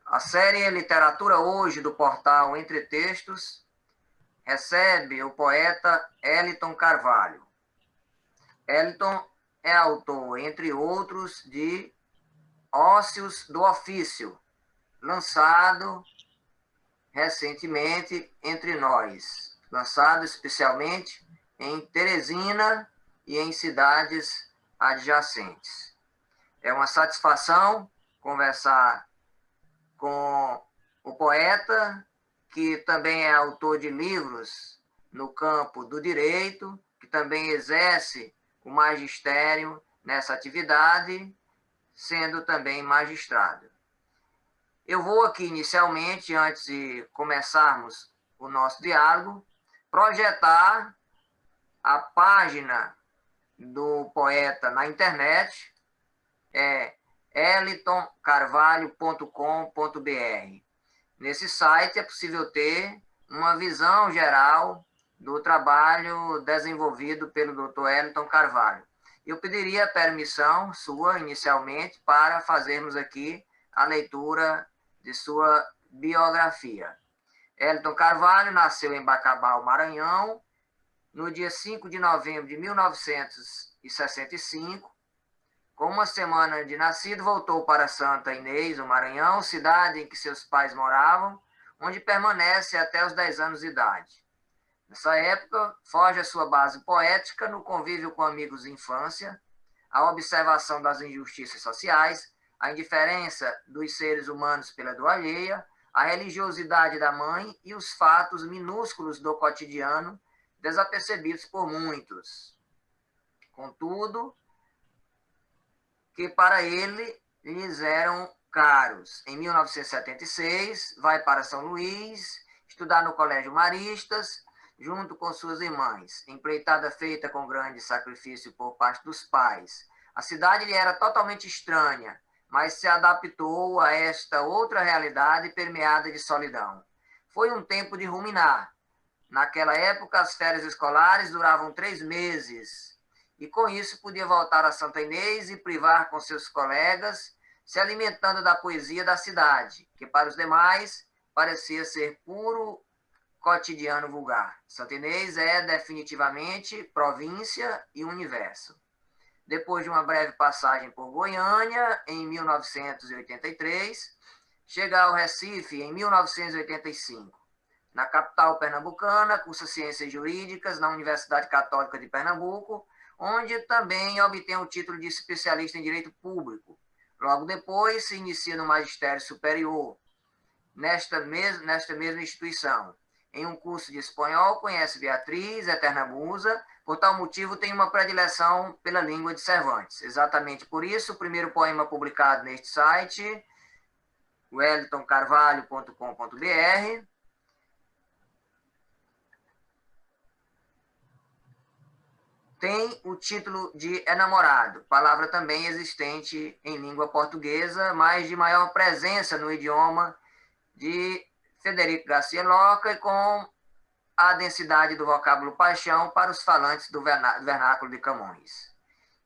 A série Literatura Hoje, do portal Entre Textos, recebe o poeta Eliton Carvalho. Eliton é autor, entre outros, de Ócios do Ofício, lançado recentemente entre nós, lançado especialmente em Teresina e em cidades adjacentes. É uma satisfação conversar com o poeta, que também é autor de livros no campo do direito, que também exerce o magistério nessa atividade, sendo também magistrado. Eu vou aqui, inicialmente, antes de começarmos o nosso diálogo, projetar a página do poeta na internet, é elitoncarvalho.com.br. Nesse site é possível ter uma visão geral do trabalho desenvolvido pelo Dr. Eliton Carvalho. Eu pediria permissão sua, inicialmente, para fazermos aqui a leitura de sua biografia. Eliton Carvalho nasceu em Bacabal, Maranhão, no dia 5 de novembro de 1965. Com uma semana de nascido, voltou para Santa Inês, no Maranhão, cidade em que seus pais moravam, onde permanece até os 10 anos de idade. Nessa época, forja sua base poética no convívio com amigos de infância, a observação das injustiças sociais, a indiferença dos seres humanos pela dor alheia, a religiosidade da mãe e os fatos minúsculos do cotidiano, desapercebidos por muitos. Contudo, que para ele lhes eram caros. Em 1976, vai para São Luís, estudar no Colégio Maristas, junto com suas irmãs. Empreitada feita com grande sacrifício por parte dos pais. A cidade lhe era totalmente estranha, mas se adaptou a esta outra realidade permeada de solidão. Foi um tempo de ruminar. Naquela época, as férias escolares duravam 3 meses, e com isso podia voltar a Santa Inês e privar com seus colegas, se alimentando da poesia da cidade, que para os demais parecia ser puro cotidiano vulgar. Santa Inês é definitivamente província e universo. Depois de uma breve passagem por Goiânia, em 1983, chega ao Recife em 1985. Na capital pernambucana, cursa Ciências Jurídicas na Universidade Católica de Pernambuco, onde também obtém o título de especialista em Direito Público. Logo depois, se inicia no Magistério Superior, nesta mesma instituição. Em um curso de espanhol, conhece Beatriz, eterna musa, por tal motivo tem uma predileção pela língua de Cervantes. Exatamente por isso, o primeiro poema publicado neste site, o elitoncarvalho.com.br, tem o título de Enamorado, palavra também existente em língua portuguesa, mas de maior presença no idioma de Federico Garcia Lorca e com a densidade do vocábulo paixão para os falantes do vernáculo de Camões.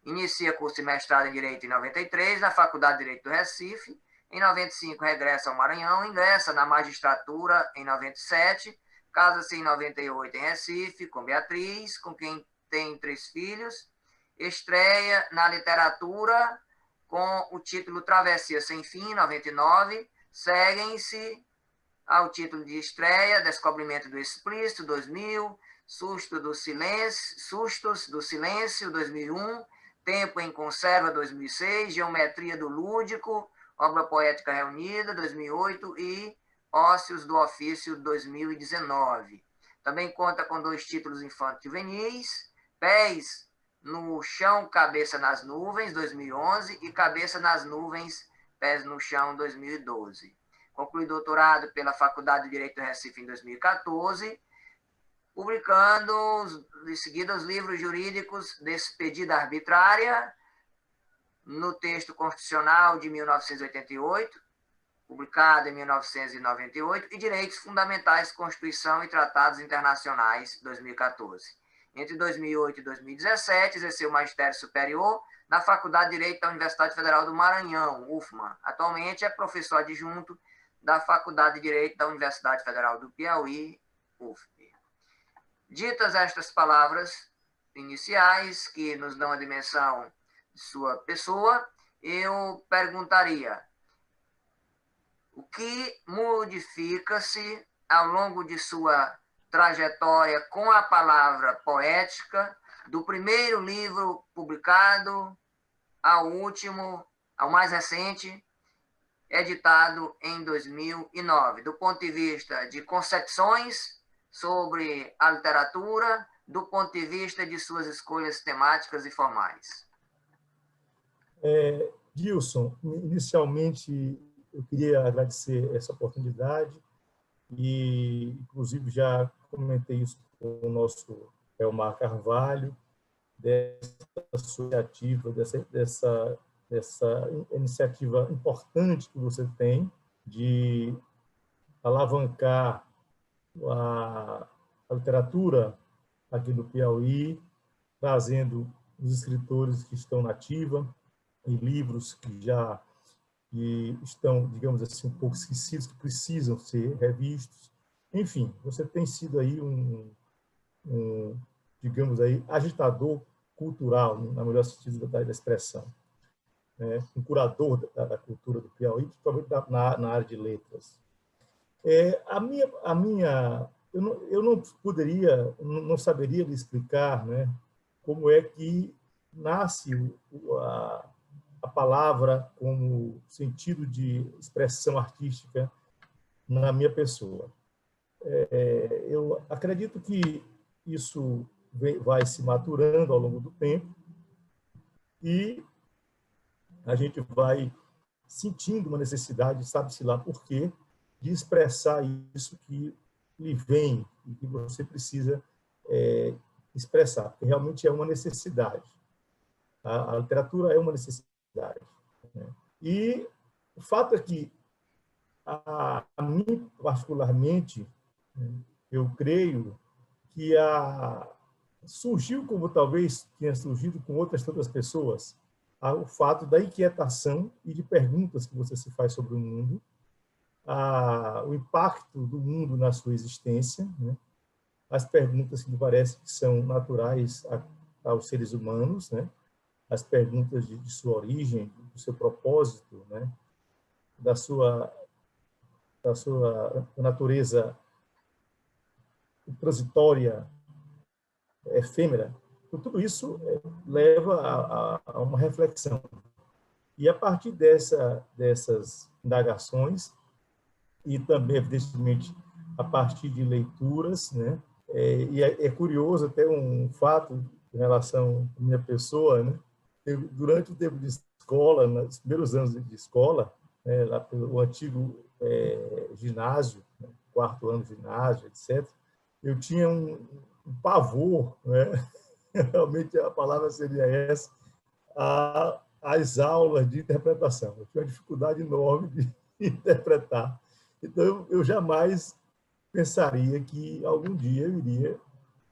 Inicia curso de mestrado em Direito em 93, na Faculdade de Direito do Recife. Em 95, regressa ao Maranhão, ingressa na magistratura em 97, casa-se em 98 em Recife, com Beatriz, com quem tem 3 filhos. Estreia na literatura com o título Travessia Sem Fim, 99. Seguem-se ao título de estreia Descobrimento do Explícito, 2000, Sustos do Silêncio, 2001, Tempo em Conserva, 2006, Geometria do Lúdico, Obra Poética Reunida, 2008 e Ócios do Ofício, 2019. Também conta com 2 títulos infanto-juvenis, Pés no Chão, Cabeça nas Nuvens, 2011, e Cabeça nas Nuvens, Pés no Chão, 2012. Conclui doutorado pela Faculdade de Direito do Recife em 2014, publicando em seguida os livros jurídicos Despedida Arbitrária, no texto constitucional de 1988, publicado em 1998, e Direitos Fundamentais, Constituição e Tratados Internacionais, 2014. Entre 2008 e 2017, exerceu o magistério superior na Faculdade de Direito da Universidade Federal do Maranhão, UFMA. Atualmente é professor adjunto da Faculdade de Direito da Universidade Federal do Piauí, UFP. Ditas estas palavras iniciais, que nos dão a dimensão de sua pessoa, eu perguntaria: o que modifica-se ao longo de sua trajetória com a palavra poética, do primeiro livro publicado ao último, ao mais recente, editado em 2009, do ponto de vista de concepções sobre a literatura, do ponto de vista de suas escolhas temáticas e formais? Gilson, inicialmente eu queria agradecer essa oportunidade e, inclusive, já comentei isso com o nosso Elmar Carvalho, dessa iniciativa, dessa iniciativa importante que você tem de alavancar a literatura aqui do Piauí, trazendo os escritores que estão na ativa e livros que estão, digamos assim, um pouco esquecidos, que precisam ser revistos. Enfim, você tem sido aí digamos aí, agitador cultural, na melhor sentido da expressão, né? Um curador da cultura do Piauí, principalmente na área de letras. Eu não poderia, não saberia lhe explicar, né, como é que nasce a palavra como sentido de expressão artística na minha pessoa. Eu acredito que isso vai se maturando ao longo do tempo e a gente vai sentindo uma necessidade, sabe-se lá por quê, de expressar isso que lhe vem e que você precisa expressar, porque realmente é uma necessidade. A literatura é uma necessidade, né? E o fato é que, a mim, particularmente, eu creio que surgiu, como talvez tenha surgido com outras tantas pessoas, o fato da inquietação e de perguntas que você se faz sobre o mundo, o impacto do mundo na sua existência, né? As perguntas que me parece que são naturais aos seres humanos, né? As perguntas de sua origem, do seu propósito, né? da sua natureza transitória, efêmera. Então, tudo isso leva a uma reflexão. E a partir dessas indagações, e também, evidentemente, a partir de leituras, né? E é curioso até um fato em relação à minha pessoa, né? Durante o tempo de escola, nos primeiros anos de escola, lá pelo antigo ginásio, né? Quarto ano de ginásio, etc., eu tinha um pavor, né? Realmente a palavra seria essa, às aulas de interpretação. Eu tinha uma dificuldade enorme de interpretar. Então, eu jamais pensaria que algum dia eu iria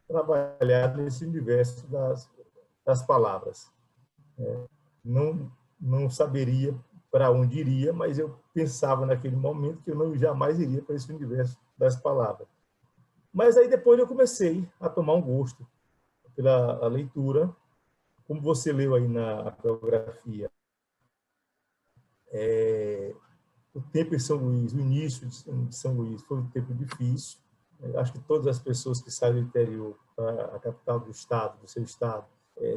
trabalhar nesse universo das palavras. Não saberia para onde iria, mas eu pensava naquele momento que eu jamais iria para esse universo das palavras. Mas aí depois eu comecei a tomar um gosto pela leitura, como você leu aí na biografia. O tempo em São Luís, o início de São Luís foi um tempo difícil. Acho que todas as pessoas que saem do interior para a capital do estado, do seu estado,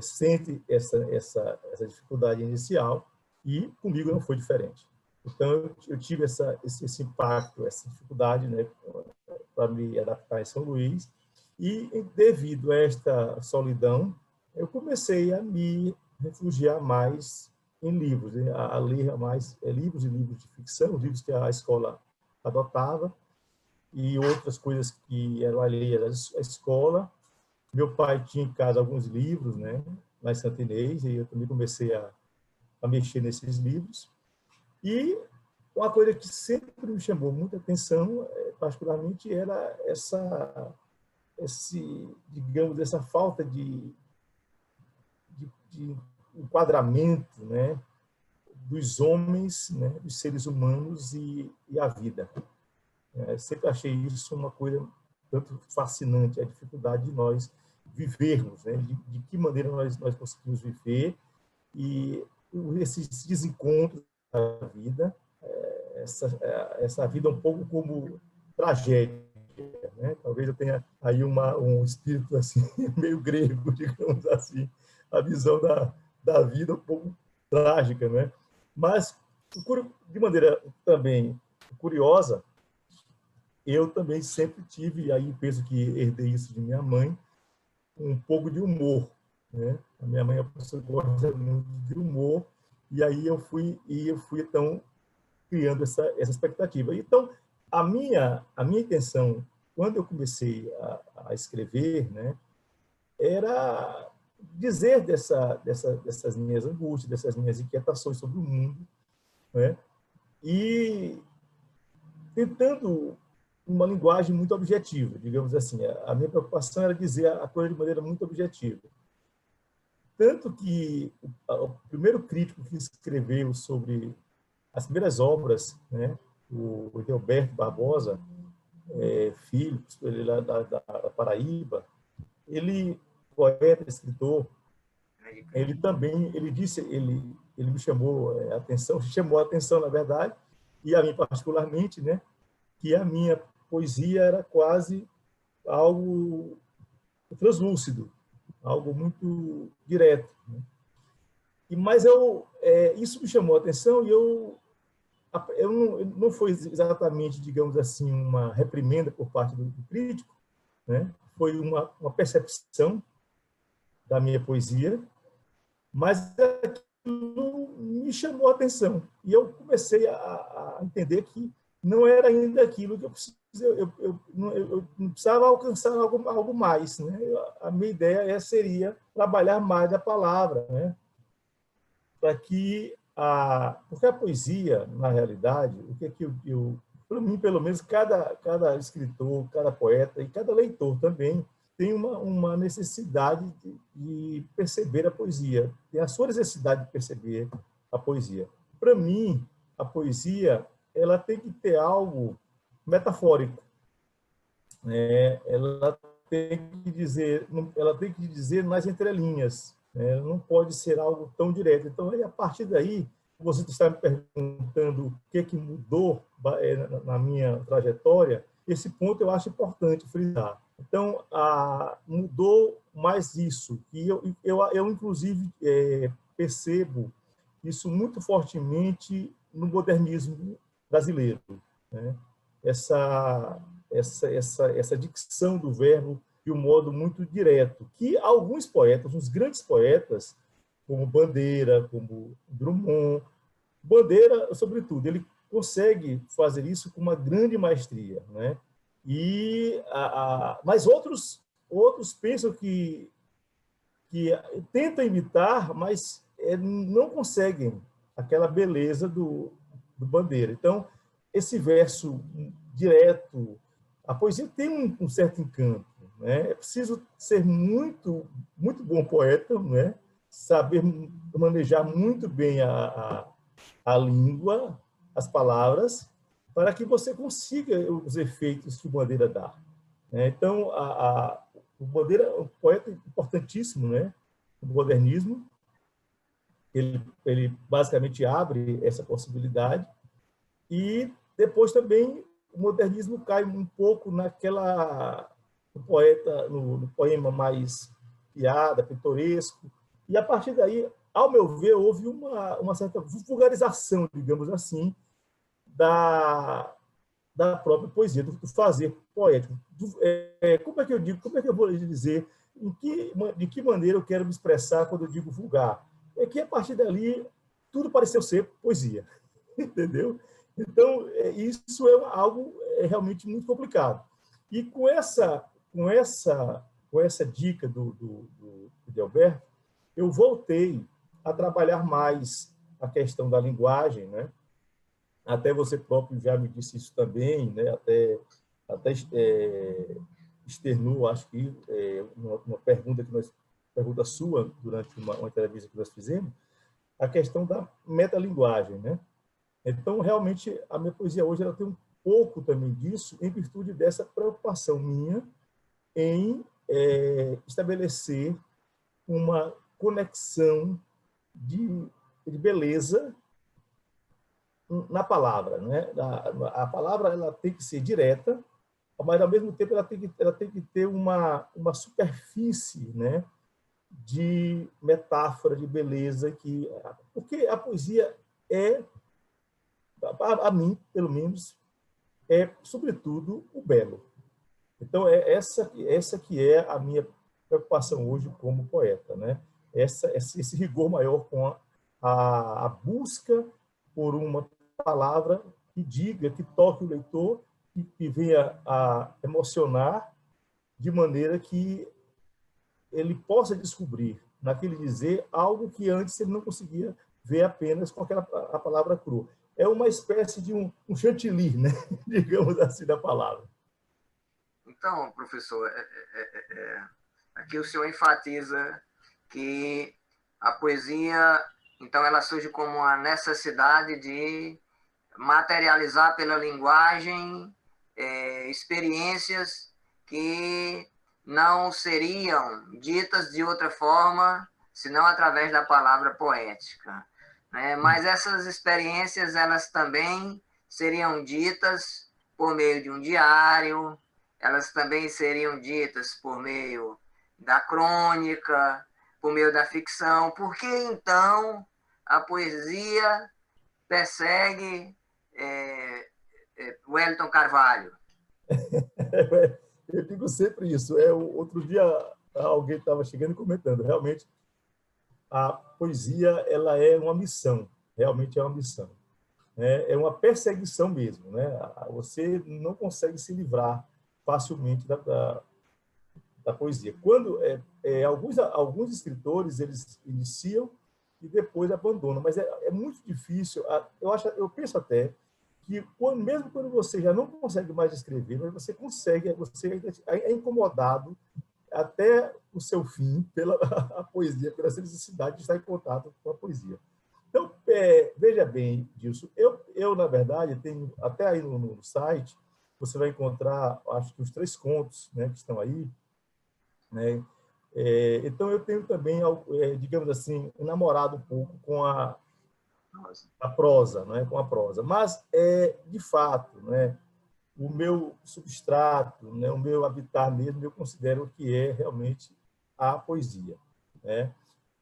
sentem essa dificuldade inicial, e comigo não foi diferente. Então, eu tive esse impacto, essa dificuldade, né, para me adaptar em São Luís, e devido a esta solidão, eu comecei a me refugiar mais em livros, a ler mais livros e livros de ficção, livros que a escola adotava, e outras coisas que eram alheias à escola. Meu pai tinha em casa alguns livros, né, lá em Santa Inês, e eu também comecei a mexer nesses livros. E uma coisa que sempre me chamou muita atenção, particularmente, era digamos, essa falta de enquadramento, né, dos homens, né, dos seres humanos e a vida. Sempre achei isso uma coisa tanto fascinante, a dificuldade de nós vivermos, né, de que maneira nós conseguimos viver, e esses desencontros da vida, essa vida um pouco como tragédia, né? Talvez eu tenha aí um espírito assim meio grego, digamos assim, a visão da vida um pouco trágica, né? Mas de maneira também curiosa, eu também sempre tive, aí penso que herdei isso de minha mãe, um pouco de humor, né? A minha mãe é uma pessoa que gosta muito de humor, e aí eu fui então criando essa expectativa. Então, a minha intenção, quando eu comecei a escrever, né, era dizer dessas minhas angústias, dessas minhas inquietações sobre o mundo, né, e tentando uma linguagem muito objetiva, digamos assim. A minha preocupação era dizer a coisa de maneira muito objetiva. Tanto que o primeiro crítico que escreveu sobre as primeiras obras, né, o Edelberto Barbosa, filho, ele lá da Paraíba, ele, poeta, escritor, ele também, ele me chamou a atenção, na verdade, e a mim particularmente, né, que a minha poesia era quase algo translúcido, algo muito direto, né? Mas isso me chamou a atenção, e não foi exatamente, digamos assim, uma reprimenda por parte do crítico, né? Foi uma percepção da minha poesia, mas aquilo me chamou a atenção, e eu comecei a entender que não era ainda aquilo que eu precisava. Eu não precisava alcançar algo mais, né? A minha ideia seria trabalhar mais a palavra, né? Para que porque a poesia, na realidade, o que é que para mim, pelo menos, cada escritor, cada poeta e cada leitor também tem uma necessidade de perceber a poesia, tem a sua necessidade de perceber a poesia. Para mim, a poesia, ela tem que ter algo metafórico, né? Ela tem que dizer nas entrelinhas, né? Não pode ser algo tão direto. Então, a partir daí, você está me perguntando o que mudou na minha trajetória. Esse ponto eu acho importante frisar. Então, mudou mais isso, e eu inclusive percebo isso muito fortemente no modernismo brasileiro, né? Essa dicção do verbo de um modo muito direto, que alguns poetas, uns grandes poetas, como Bandeira, como Drummond, Bandeira, sobretudo, ele consegue fazer isso com uma grande maestria, né? Mas outros pensam que tentam imitar, mas não conseguem aquela beleza do Bandeira. Então, esse verso direto, a poesia tem um certo encanto, né? É preciso ser muito bom poeta, né? Saber manejar muito bem a língua, as palavras, para que você consiga os efeitos que o Bandeira dá, né? Então, o Bandeira é um poeta importantíssimo, né? O modernismo, ele basicamente abre essa possibilidade, e depois também o modernismo cai um pouco no poema mais piada, pitoresco, e a partir daí, ao meu ver, houve uma certa vulgarização, digamos assim, da própria poesia, do fazer poético. Como é que eu vou dizer, de que maneira eu quero me expressar quando eu digo vulgar? É que, a partir dali, tudo pareceu ser poesia, entendeu? Então, isso é algo realmente muito complicado. E com essa dica de Alberto, eu voltei a trabalhar mais a questão da linguagem, né? Até você próprio já me disse isso também, né? Até externou, acho que uma pergunta sua durante uma entrevista que nós fizemos, a questão da metalinguagem, né? Então, realmente, a minha poesia hoje ela tem um pouco também disso, em virtude dessa preocupação minha em estabelecer uma conexão de beleza na palavra, né? A palavra ela tem que ser direta, mas ao mesmo tempo ela tem que ter uma superfície, né? De metáfora, de beleza, porque a poesia a mim, pelo menos, sobretudo, o belo. Então, essa que é a minha preocupação hoje como poeta, né? Esse rigor maior com a busca por uma palavra que diga, que toque o leitor, que venha a emocionar, de maneira que ele possa descobrir, naquele dizer, algo que antes ele não conseguia ver apenas com a palavra crua. É uma espécie de um chantilly, né? Digamos assim, da palavra. Então, professor, aqui o senhor enfatiza que a poesia, então, ela surge como uma necessidade de materializar pela linguagem experiências que não seriam ditas de outra forma, senão através da palavra poética, né? Mas essas experiências, elas também seriam ditas por meio de um diário, elas também seriam ditas por meio da crônica, por meio da ficção. Por que, então, a poesia persegue Wellington Carvalho? Eu digo sempre isso. Outro dia, alguém estava chegando e comentando. Realmente, a poesia ela é uma missão. Realmente é uma missão. É uma perseguição mesmo. Né? Você não consegue se livrar facilmente da poesia. Quando alguns escritores eles iniciam e depois abandonam, mas é muito difícil. Eu penso até que mesmo quando você já não consegue mais escrever, mas você consegue, você é incomodado até o seu fim pela a poesia, pela necessidade de estar em contato com a poesia. Então, veja bem, Dilson, eu na verdade tenho até aí no site você vai encontrar, acho que os 3 contos, né, que estão aí, né? Então, eu tenho também, digamos assim, um namorado um pouco com a prosa, né? Com a prosa. Mas, de fato, né? O meu substrato, né? O meu habitat mesmo, eu considero que é realmente a poesia, né?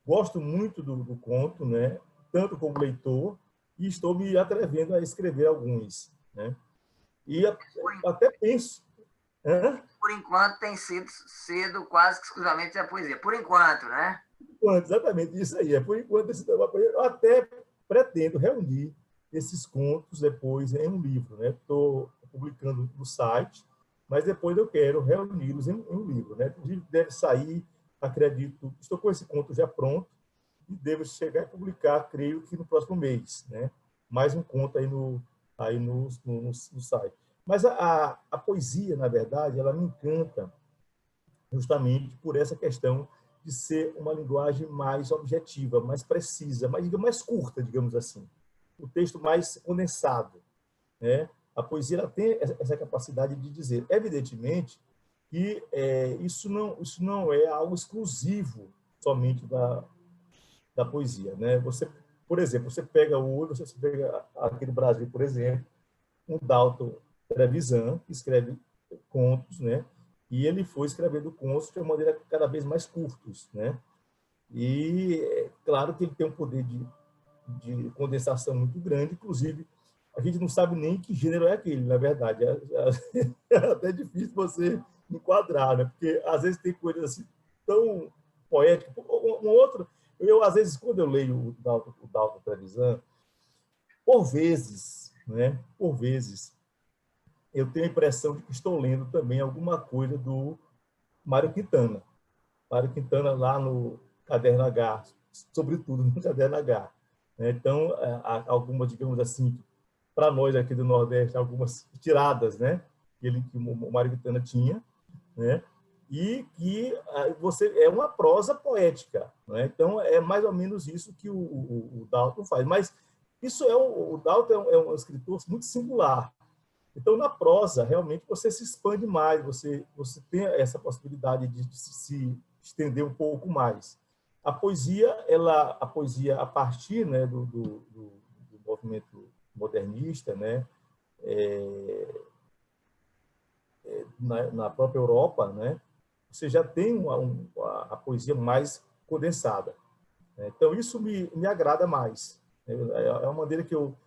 Gosto muito do conto, né? Tanto como leitor, e estou me atrevendo a escrever alguns, né? E até penso... Por enquanto tem sido quase exclusivamente a poesia. Por enquanto, né? Exatamente, isso aí. Por enquanto, eu até pretendo reunir esses contos depois em um livro. Né? Estou publicando no site, mas depois eu quero reuni-los em um livro. Né? Deve sair, acredito, estou com esse conto já pronto e devo chegar a publicar, creio que no próximo mês. Né? Mais um conto aí no site. Mas a poesia, na verdade, ela me encanta justamente por essa questão de ser uma linguagem mais objetiva, mais precisa, mais curta, digamos assim. O texto mais condensado, né? A poesia ela tem essa capacidade de dizer, evidentemente, que isso não é algo exclusivo somente da poesia, né? Por exemplo, você pega aqui no Brasil, por exemplo, um Dalton Trevisan, que escreve contos, né? E ele foi escrevendo contos de uma maneira cada vez mais curtos, né? E claro que ele tem um poder de condensação muito grande, inclusive a gente não sabe nem que gênero é aquele, na verdade. É até difícil você enquadrar, né? Porque às vezes tem coisas assim tão poéticas. Às vezes, quando eu leio o Dalton Trevisan, por vezes, né? Por vezes, eu tenho a impressão de que estou lendo também alguma coisa do Mário Quintana. Mário Quintana lá no Caderno H, sobretudo no Caderno H. Então, há algumas, digamos assim, para nós aqui do Nordeste, algumas tiradas, né? Que o Mário Quintana tinha, né? e que você é uma prosa poética, né? Então é mais ou menos isso que o Dalton faz. Mas isso o Dalton é um escritor muito singular. Então na prosa realmente você se expande mais, você tem essa possibilidade de se estender um pouco mais. A poesia a partir, né, do movimento modernista, né, na própria Europa, né, você já tem a poesia mais condensada, né? Então, isso me agrada mais. É uma maneira que eu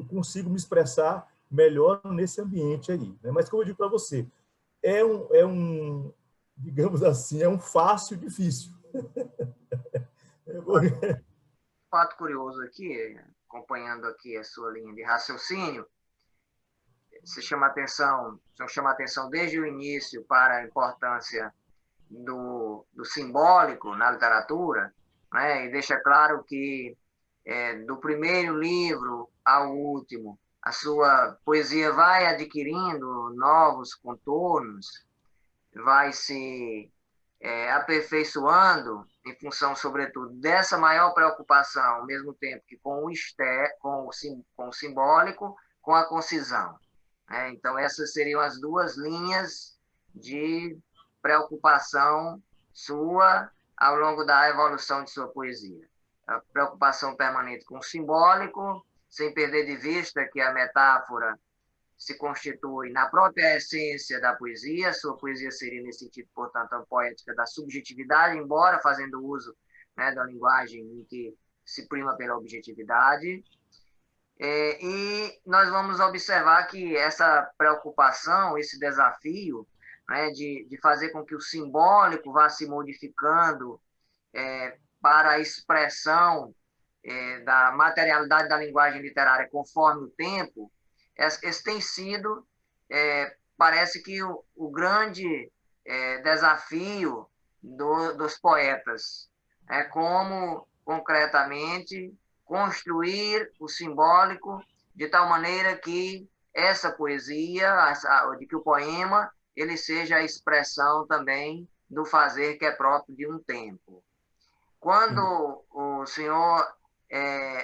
consigo me expressar melhor nesse ambiente aí, né? Mas, como eu digo para você, digamos assim, é um fácil difícil. Fato curioso aqui, acompanhando aqui a sua linha de raciocínio, você chama atenção desde o início para a importância do simbólico na literatura, né? E deixa claro que do primeiro livro ao último, a sua poesia vai adquirindo novos contornos, vai se aperfeiçoando em função, sobretudo, dessa maior preocupação, ao mesmo tempo que com o simbólico, com a concisão. Então, essas seriam as duas linhas de preocupação sua ao longo da evolução de sua poesia. A preocupação permanente com o simbólico, sem perder de vista que a metáfora se constitui na própria essência da poesia. Sua poesia seria, nesse sentido, portanto, a poética da subjetividade, embora fazendo uso, né, da linguagem em que se prima pela objetividade. E nós vamos observar que essa preocupação, esse desafio, né, de fazer com que o simbólico vá se modificando para a expressão da materialidade da linguagem literária conforme o tempo, esse tem sido, parece que o grande desafio dos poetas, como concretamente construir o simbólico de tal maneira que essa poesia, de que o poema, ele seja a expressão também do fazer que é próprio de um tempo. Quando o senhor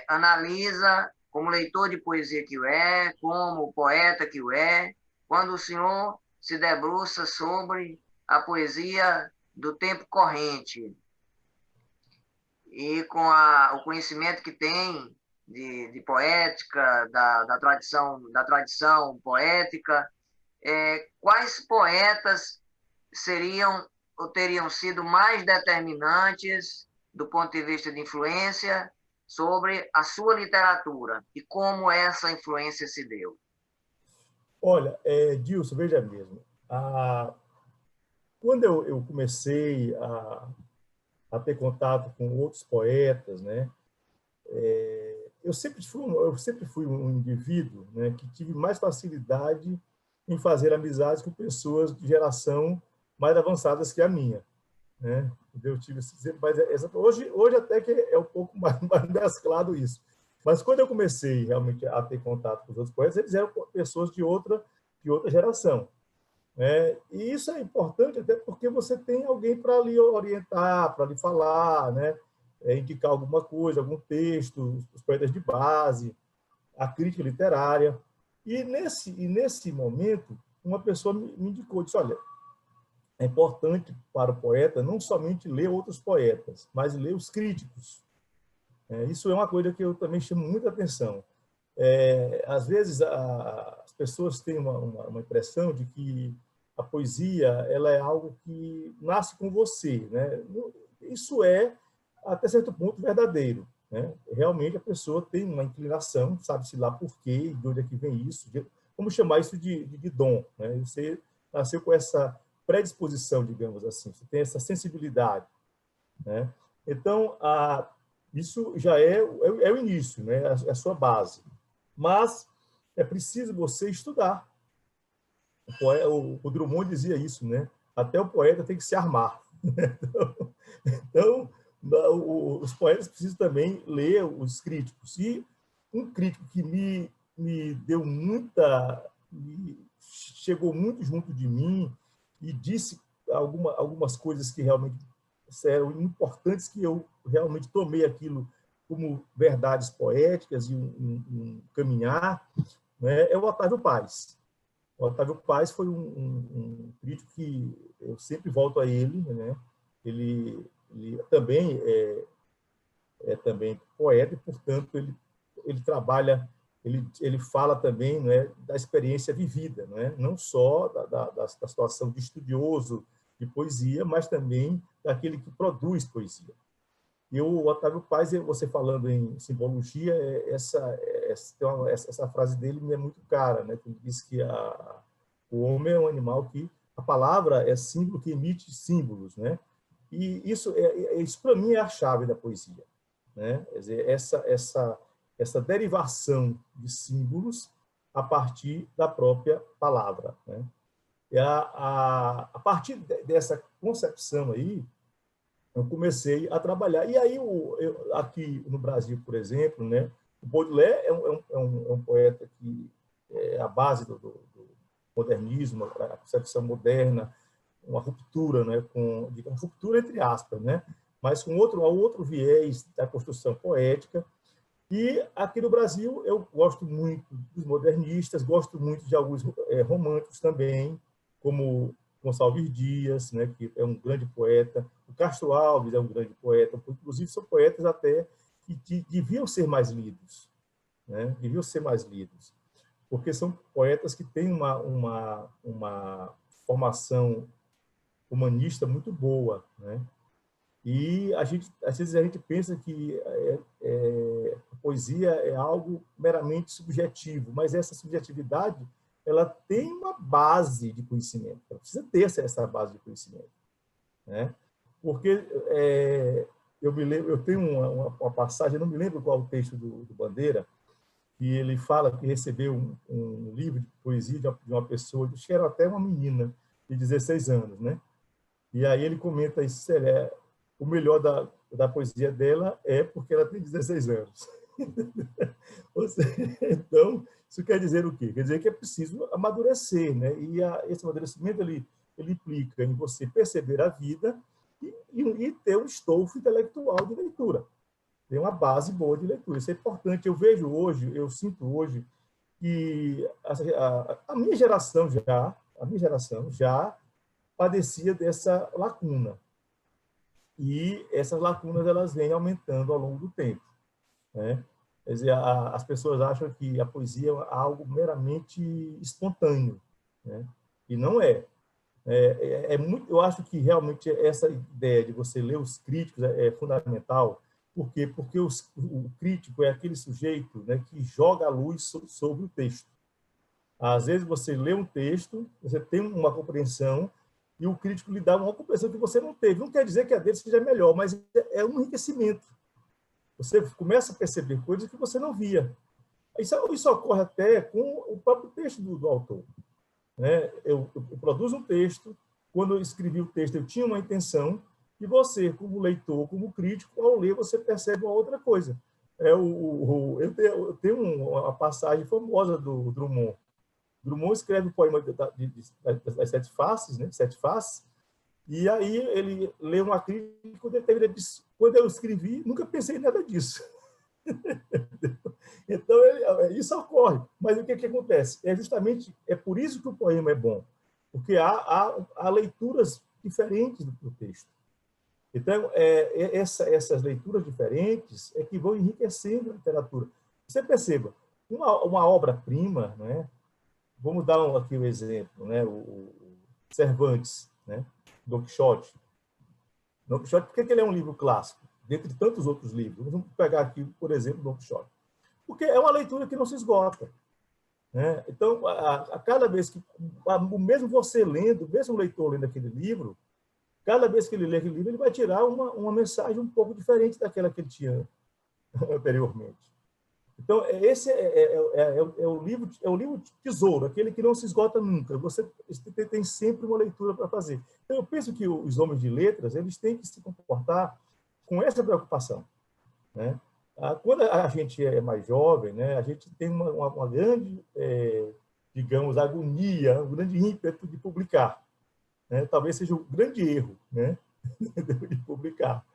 analisa, como leitor de poesia que o é, como poeta que o é, quando o senhor se debruça sobre a poesia do tempo corrente e com o conhecimento que tem de poética, da tradição poética, quais poetas seriam ou teriam sido mais determinantes do ponto de vista de influência sobre a sua literatura e como essa influência se deu? Olha, Dilson, veja mesmo, quando eu comecei a ter contato com outros poetas, né, eu sempre fui um indivíduo, né, que tive mais facilidade em fazer amizades com pessoas de geração mais avançadas que a minha, né? Eu tive sempre mais hoje até que é um pouco mais mesclado isso. Mas quando eu comecei realmente a ter contato com os outros poetas, eles eram pessoas de outra geração, né? E isso é importante até porque você tem alguém para lhe orientar, para lhe falar, né? Indicar alguma coisa, algum texto, os poetas de base, a crítica literária. E nesse momento, uma pessoa me indicou, disse, olha, é importante para o poeta não somente ler outros poetas, mas ler os críticos. Isso é uma coisa que eu também chamo muita atenção. Às vezes, as pessoas têm uma impressão de que a poesia ela é algo que nasce com você, né? Isso é, até certo ponto, verdadeiro, né? Realmente, a pessoa tem uma inclinação, sabe-se lá por quê, de onde é que vem isso, vamos chamar isso de dom, né? Você nasceu com essa predisposição, digamos assim, você tem essa sensibilidade, né? Então, isso já é o início, né? É a sua base. Mas é preciso você estudar. O Drummond dizia isso, né? Até o poeta tem que se armar. Então, os poetas precisam também ler os críticos. E um crítico que me chegou muito junto de mim e disse algumas coisas que realmente eram importantes, que eu realmente tomei aquilo como verdades poéticas e um caminhar, né, é o Otávio Paz. O Otávio Paz foi um crítico que eu sempre volto a ele, né? Ele também é também poeta e, portanto, ele trabalha, ele fala também, né, da experiência vivida, né? Não só da situação de estudioso de poesia, mas também daquele que produz poesia. E o Otávio Paz, você falando em simbologia, essa frase dele me é muito cara, né? Ele diz que o homem é um animal que a palavra é símbolo que emite símbolos, né? E isso para mim é a chave da poesia, né? Quer dizer, essa derivação de símbolos a partir da própria palavra, né? E a partir dessa concepção aí, eu comecei a trabalhar. E aí, aqui no Brasil, por exemplo, né, o Baudelaire é um poeta que é a base do modernismo, a concepção moderna, uma ruptura, né, uma ruptura entre aspas, né, mas com outro viés da construção poética. E aqui no Brasil, eu gosto muito dos modernistas, gosto muito de alguns românticos também, como Gonçalves Dias, né, que é um grande poeta, o Castro Alves é um grande poeta, inclusive são poetas até que deviam ser mais lidos, né, deviam ser mais lidos, porque são poetas que têm uma formação humanista muito boa, né? E às vezes a gente pensa que a poesia é algo meramente subjetivo, mas essa subjetividade ela tem uma base de conhecimento, ela precisa ter essa base de conhecimento, né? Porque eu tenho uma passagem, eu não me lembro qual o texto do Bandeira, que ele fala que recebeu um livro de poesia de uma pessoa, acho que era até uma menina de 16 anos, né? E aí ele comenta isso, o melhor da poesia dela é porque ela tem 16 anos. Então, isso quer dizer o quê? Quer dizer que é preciso amadurecer, né? E esse amadurecimento ele implica em você perceber a vida e ter um estofo intelectual de leitura, ter uma base boa de leitura. Isso é importante. Eu sinto hoje que a minha geração já padecia dessa lacuna. E essas lacunas elas vêm aumentando ao longo do tempo, né? Quer dizer, as pessoas acham que a poesia é algo meramente espontâneo, né? E não é. Eu acho que realmente essa ideia de você ler os críticos é fundamental. Por quê? Porque o crítico é aquele sujeito, né, que joga a luz sobre o texto. Às vezes você lê um texto, você tem uma compreensão, e o crítico lhe dá uma compreensão que você não teve. Não quer dizer que a dele seja melhor, mas é um enriquecimento. Você começa a perceber coisas que você não via. Isso ocorre até com o próprio texto do autor, né? Eu produzo um texto, quando eu escrevi o texto, eu tinha uma intenção, e você, como leitor, como crítico, ao ler, você percebe uma outra coisa. Eu tenho uma passagem famosa do Drummond. Drummond escreve o poema das Sete Faces, né? Sete Faces, e aí ele lê uma crítica, ele diz, quando eu escrevi, nunca pensei em nada disso. Então, isso ocorre. Mas o que acontece? É por isso que o poema é bom, porque há leituras diferentes do texto. Então, essas leituras diferentes é que vão enriquecendo a literatura. Você perceba, uma obra-prima, né? Vamos dar aqui um exemplo, né? O Cervantes, né? Don Quixote. Don Quixote, por que ele é um livro clássico? Dentre tantos outros livros. Vamos pegar aqui, por exemplo, Don Quixote. Porque é uma leitura que não se esgota, né? Então, a cada vez que, mesmo você lendo, mesmo o leitor lendo aquele livro, cada vez que ele lê aquele livro, ele vai tirar uma mensagem um pouco diferente daquela que ele tinha anteriormente. Então, esse é o livro tesouro, aquele que não se esgota nunca. Você tem sempre uma leitura para fazer. Então, eu penso que os homens de letras eles têm que se comportar com essa preocupação, né? Quando a gente é mais jovem, né, a gente tem uma grande, digamos, agonia, um grande ímpeto de publicar. né? Talvez seja um grande erro, né? de publicar.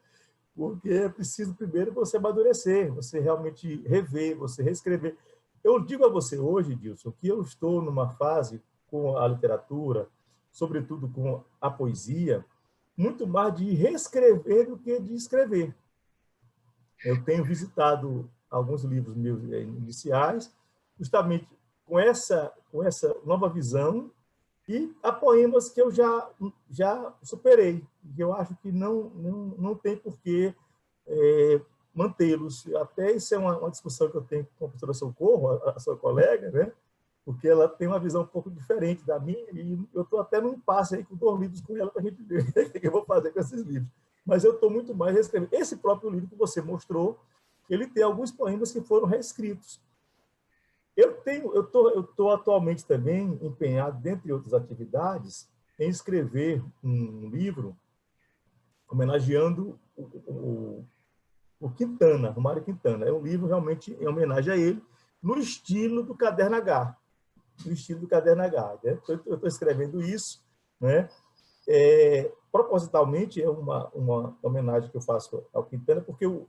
Porque é preciso primeiro você amadurecer, você realmente rever, você reescrever. Eu digo a você hoje, Dilson, que eu estou numa fase com a literatura, sobretudo com a poesia, muito mais de reescrever do que de escrever. Eu tenho visitado alguns livros meus iniciais, justamente com essa nova visão, e há poemas que eu já superei, que eu acho que não tem por que mantê-los. Até isso é uma discussão que eu tenho com a professora Socorro, a sua colega, né? Porque ela tem uma visão um pouco diferente da minha, e eu estou até num impasse aí com 2 livros com ela para a gente ver o que eu vou fazer com esses livros. Mas eu estou muito mais reescrevendo. Esse próprio livro que você mostrou, ele tem alguns poemas que foram reescritos. Eu estou atualmente também empenhado, dentre outras atividades, em escrever um livro homenageando o Quintana, o Mário Quintana. É um livro realmente em homenagem a ele, no estilo do Caderno H. No estilo do Caderno H. Né? Eu estou escrevendo isso, né? Propositalmente, é uma homenagem que eu faço ao Quintana, porque o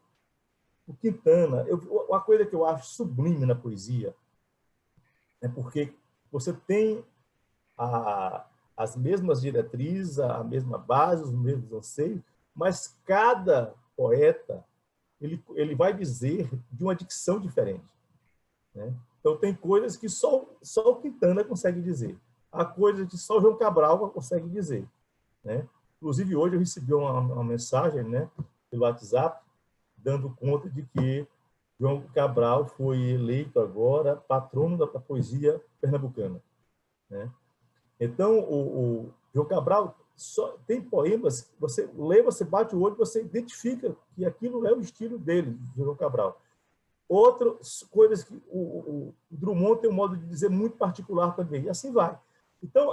Quintana, uma coisa que eu acho sublime na poesia, é porque você tem as mesmas diretrizes, a mesma base, os mesmos anseios, mas cada poeta ele vai dizer de uma dicção diferente, né? Então, tem coisas que só o Quintana consegue dizer. Há coisas que só o João Cabral consegue dizer, né? Inclusive, hoje eu recebi uma mensagem, né, pelo WhatsApp, dando conta de que João Cabral foi eleito agora patrono da poesia pernambucana, né? Então, o João Cabral tem poemas que você lê, você bate o olho, você identifica que aquilo é o estilo dele, João Cabral. Outras coisas que o Drummond tem um modo de dizer muito particular também, e assim vai. Então,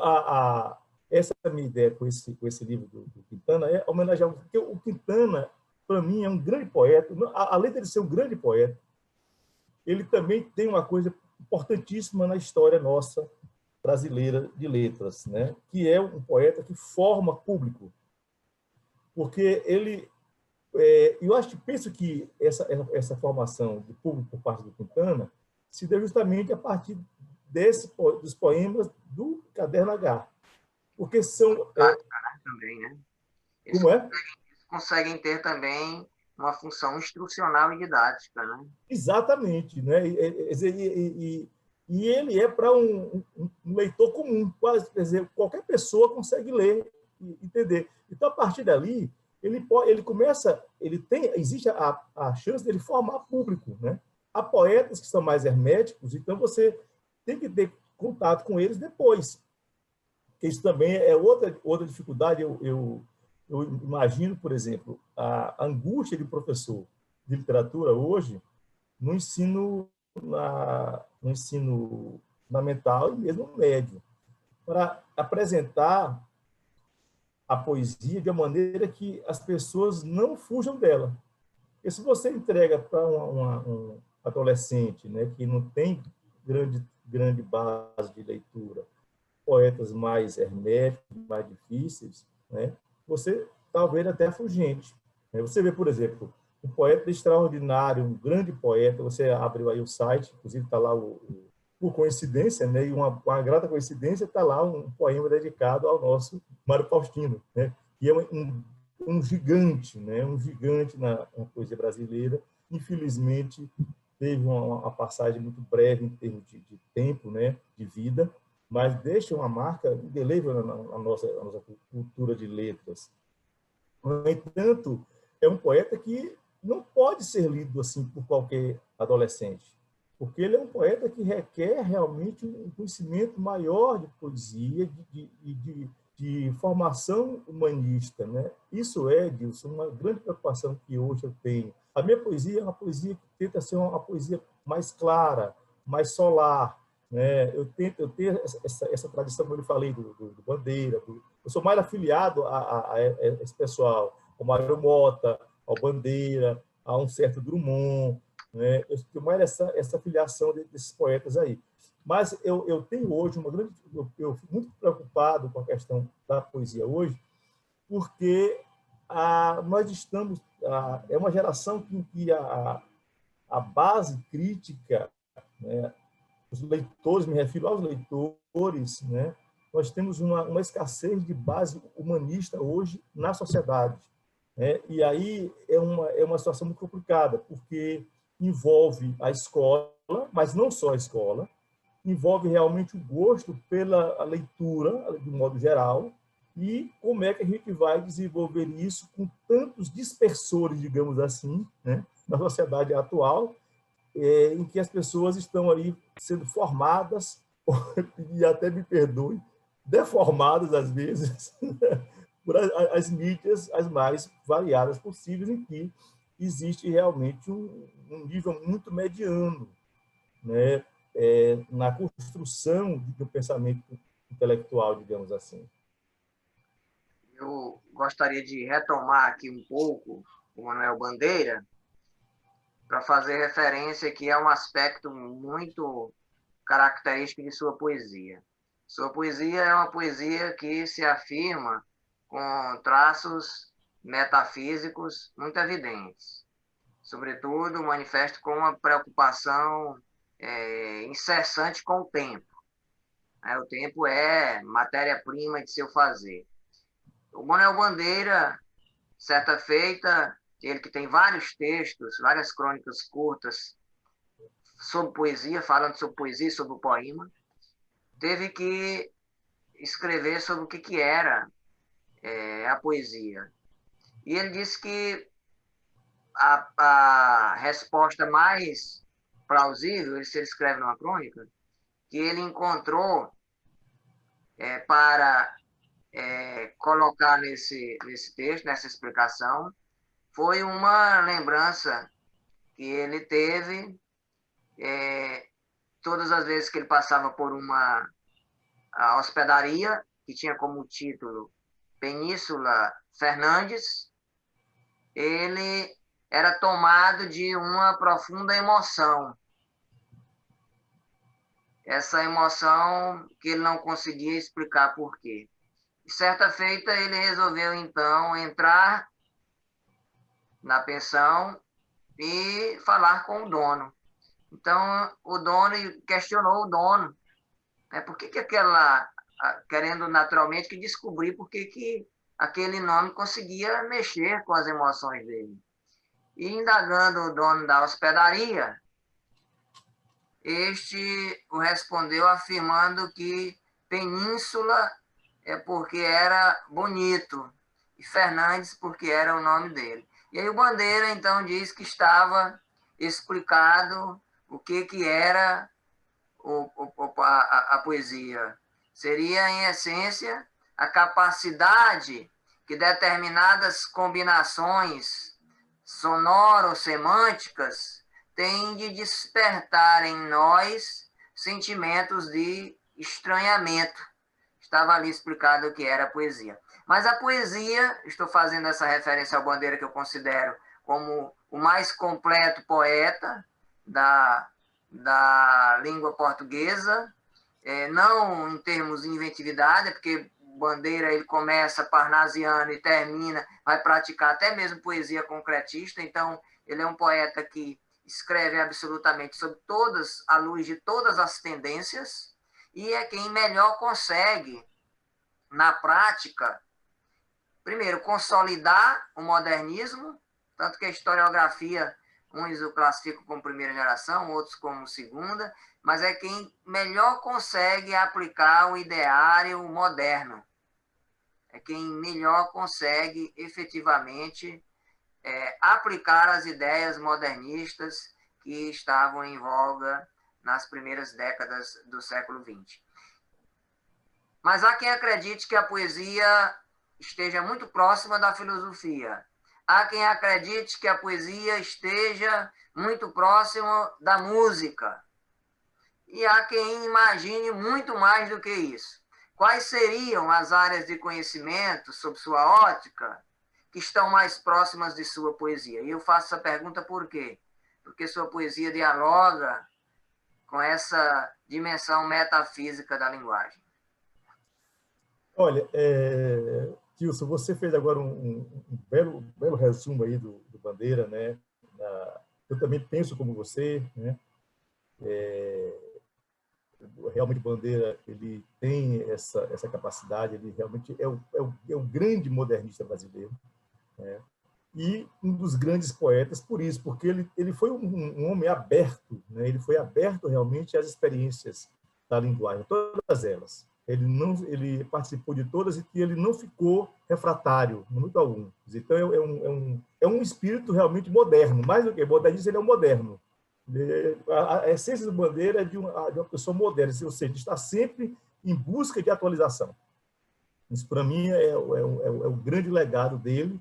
essa é a minha ideia com esse livro do Quintana, é homenagear, porque o Quintana, para mim, é um grande poeta. Além de ser um grande poeta, ele também tem uma coisa importantíssima na história nossa brasileira de letras, né? Que é um poeta que forma público. Porque ele... penso que essa formação de público por parte do Quintana se deu justamente a partir dos poemas do Caderno H. Porque são... também, né? Como é? Eles conseguem ter também uma função instrucional e didática, né? Exatamente, né? E ele é para um leitor comum, quase, quer dizer, qualquer pessoa consegue ler e entender. Então, a partir dali, ele começa, existe a chance dele formar público, né? Há poetas que são mais herméticos, então você tem que ter contato com eles depois. Isso também é outra dificuldade. Eu imagino, por exemplo, a angústia de professor de literatura hoje no ensino fundamental e mesmo médio, para apresentar a poesia de uma maneira que as pessoas não fujam dela. Porque se você entrega para um adolescente, né, que não tem grande base de leitura, poetas mais herméticos, mais difíceis, né, você talvez até afugente. Você vê, por exemplo, um poeta extraordinário, um grande poeta, você abre aí o site, inclusive está lá, por coincidência, né, e uma grata coincidência, está lá um poema dedicado ao nosso Mário Faustino, né, que é um gigante, né, um gigante na poesia brasileira. Infelizmente, teve uma passagem muito breve em termos de tempo, né, de vida, mas deixa uma marca indelével na nossa cultura de letras. No entanto, é um poeta que não pode ser lido assim por qualquer adolescente, porque ele é um poeta que requer realmente um conhecimento maior de poesia, de formação humanista, né? Isso é, Dilson, uma grande preocupação que hoje eu tenho. A minha poesia é uma poesia que tenta ser uma poesia mais clara, mais solar, né? Eu tenho essa tradição, como eu falei, do Bandeira. Eu sou mais afiliado a esse pessoal, ao Mário Mota, ao Bandeira, a um certo Drummond, né? Eu tenho mais essa filiação desses poetas aí. Mas eu tenho hoje uma grande... Eu fico muito preocupado com a questão da poesia hoje, porque nós estamos... é uma geração que a base crítica, né, os leitores, me refiro aos leitores, né, nós temos uma escassez de base humanista hoje na sociedade. Né? E aí é uma situação muito complicada, porque envolve a escola, mas não só a escola, envolve realmente o gosto pela leitura, de modo geral, e como é que a gente vai desenvolver isso com tantos dispersores, digamos assim, né, na sociedade atual, em que as pessoas estão aí sendo formadas, e até me perdoe, deformadas às vezes, por as mídias as mais variadas possíveis, em que existe realmente um nível muito mediano, né, na construção do pensamento intelectual, digamos assim. Eu gostaria de retomar aqui um pouco o Manuel Bandeira, para fazer referência aqui a um aspecto muito característico de sua poesia. Sua poesia é uma poesia que se afirma com traços metafísicos muito evidentes. Sobretudo, o manifesto com uma preocupação incessante com o tempo. O tempo é matéria-prima de seu fazer. O Manuel Bandeira, certa feita, ele que tem vários textos, várias crônicas curtas sobre poesia, falando sobre poesia e sobre o poema, teve que escrever sobre o que era a poesia. E ele disse que a resposta mais plausível, se ele escreve numa crônica, que ele encontrou para colocar nesse texto, nessa explicação, foi uma lembrança que ele teve todas as vezes que ele passava por uma hospedaria, que tinha como título Península Fernandes, ele era tomado de uma profunda emoção. Essa emoção que ele não conseguia explicar por quê. E certa feita, ele resolveu, então, entrar na pensão e falar com o dono. Então, o dono questionou o dono. Por que aquela... Querendo naturalmente que descobrir por que aquele nome conseguia mexer com as emoções dele. E indagando o dono da hospedaria, este o respondeu afirmando que Península é porque era bonito e Fernandes porque era o nome dele. E aí o Bandeira então diz que estava explicado o que era a poesia. Seria, em essência, a capacidade que determinadas combinações sonoro-semânticas têm de despertar em nós sentimentos de estranhamento. Estava ali explicado o que era a poesia. Mas a poesia, estou fazendo essa referência ao Bandeira, que eu considero como o mais completo poeta da língua portuguesa, não em termos de inventividade, porque Bandeira ele começa parnasiano e termina, vai praticar até mesmo poesia concretista, então ele é um poeta que escreve absolutamente sobre todas, à luz de todas as tendências, e é quem melhor consegue, na prática, primeiro, consolidar o modernismo, tanto que a historiografia, uns o classificam como primeira geração, outros como segunda, mas é quem melhor consegue aplicar o ideário moderno. É quem melhor consegue efetivamente aplicar as ideias modernistas que estavam em voga nas primeiras décadas do século XX. Mas há quem acredite que a poesia esteja muito próxima da filosofia. Há quem acredite que a poesia esteja muito próxima da música. E há quem imagine muito mais do que isso. Quais seriam as áreas de conhecimento, sob sua ótica, que estão mais próximas de sua poesia? E eu faço essa pergunta por quê? Porque sua poesia dialoga com essa dimensão metafísica da linguagem? Olha, Tilson, você fez agora um belo resumo aí do Bandeira, né? Eu também penso como você, né? Realmente Bandeira ele tem essa capacidade, ele realmente é o grande modernista brasileiro, né? E um dos grandes poetas por isso, porque ele foi um homem aberto, né? Ele foi aberto realmente às experiências da linguagem, todas elas. Ele participou de todas e ele não ficou refratário, em momento algum. Então é um espírito realmente moderno, mais do que modernista, ele é um moderno. A essência do Bandeira é de uma pessoa moderna, ou seja, está sempre em busca de atualização. Isso, para mim, é o grande legado dele,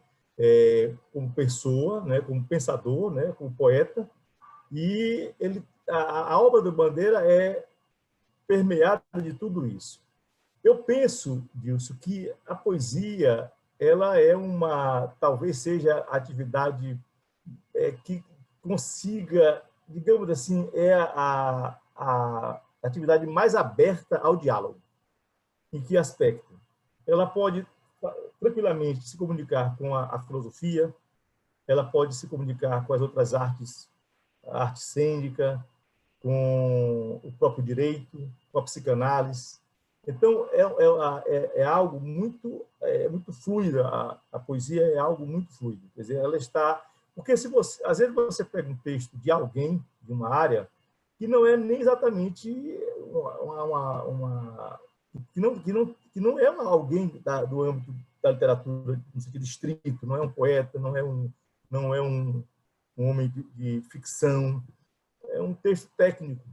como pessoa, né, como pensador, né, como poeta. E a obra do Bandeira é permeada de tudo isso. Eu penso, Dilson, que a poesia ela é talvez seja a atividade que consiga, digamos assim, a atividade mais aberta ao diálogo. Em que aspecto? Ela pode tranquilamente se comunicar com a filosofia, ela pode se comunicar com as outras artes, a arte cênica, com o próprio direito, com a psicanálise. Então, é algo muito fluido, a poesia é algo muito fluido. Quer dizer, ela está... Porque às vezes você pega um texto de alguém, de uma área, que não é nem exatamente que não é alguém do âmbito da literatura, no sentido estrito, não é um poeta, não é um homem de ficção, é um texto técnico.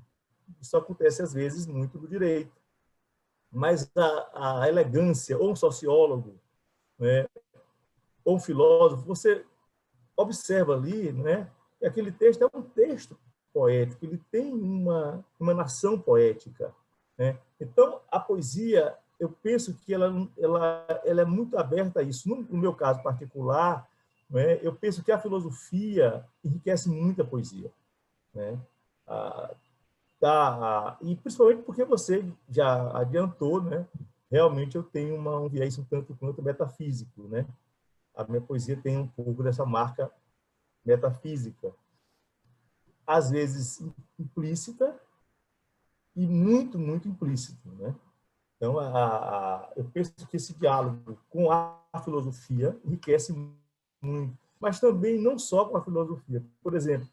Isso acontece, às vezes, muito no direito. Mas a elegância, ou um sociólogo, né, ou um filósofo, você observa ali, né, que aquele texto é um texto poético, ele tem uma emanação poética, né? Então, a poesia, eu penso que ela é muito aberta a isso. No meu caso particular, né, eu penso que a filosofia enriquece muito a poesia, né? E principalmente porque você já adiantou, né? Realmente eu tenho um viés um tanto quanto metafísico, né? A minha poesia tem um pouco dessa marca metafísica, às vezes implícita e muito, muito implícito, né? Então, eu penso que esse diálogo com a filosofia enriquece muito, mas também não só com a filosofia. Por exemplo,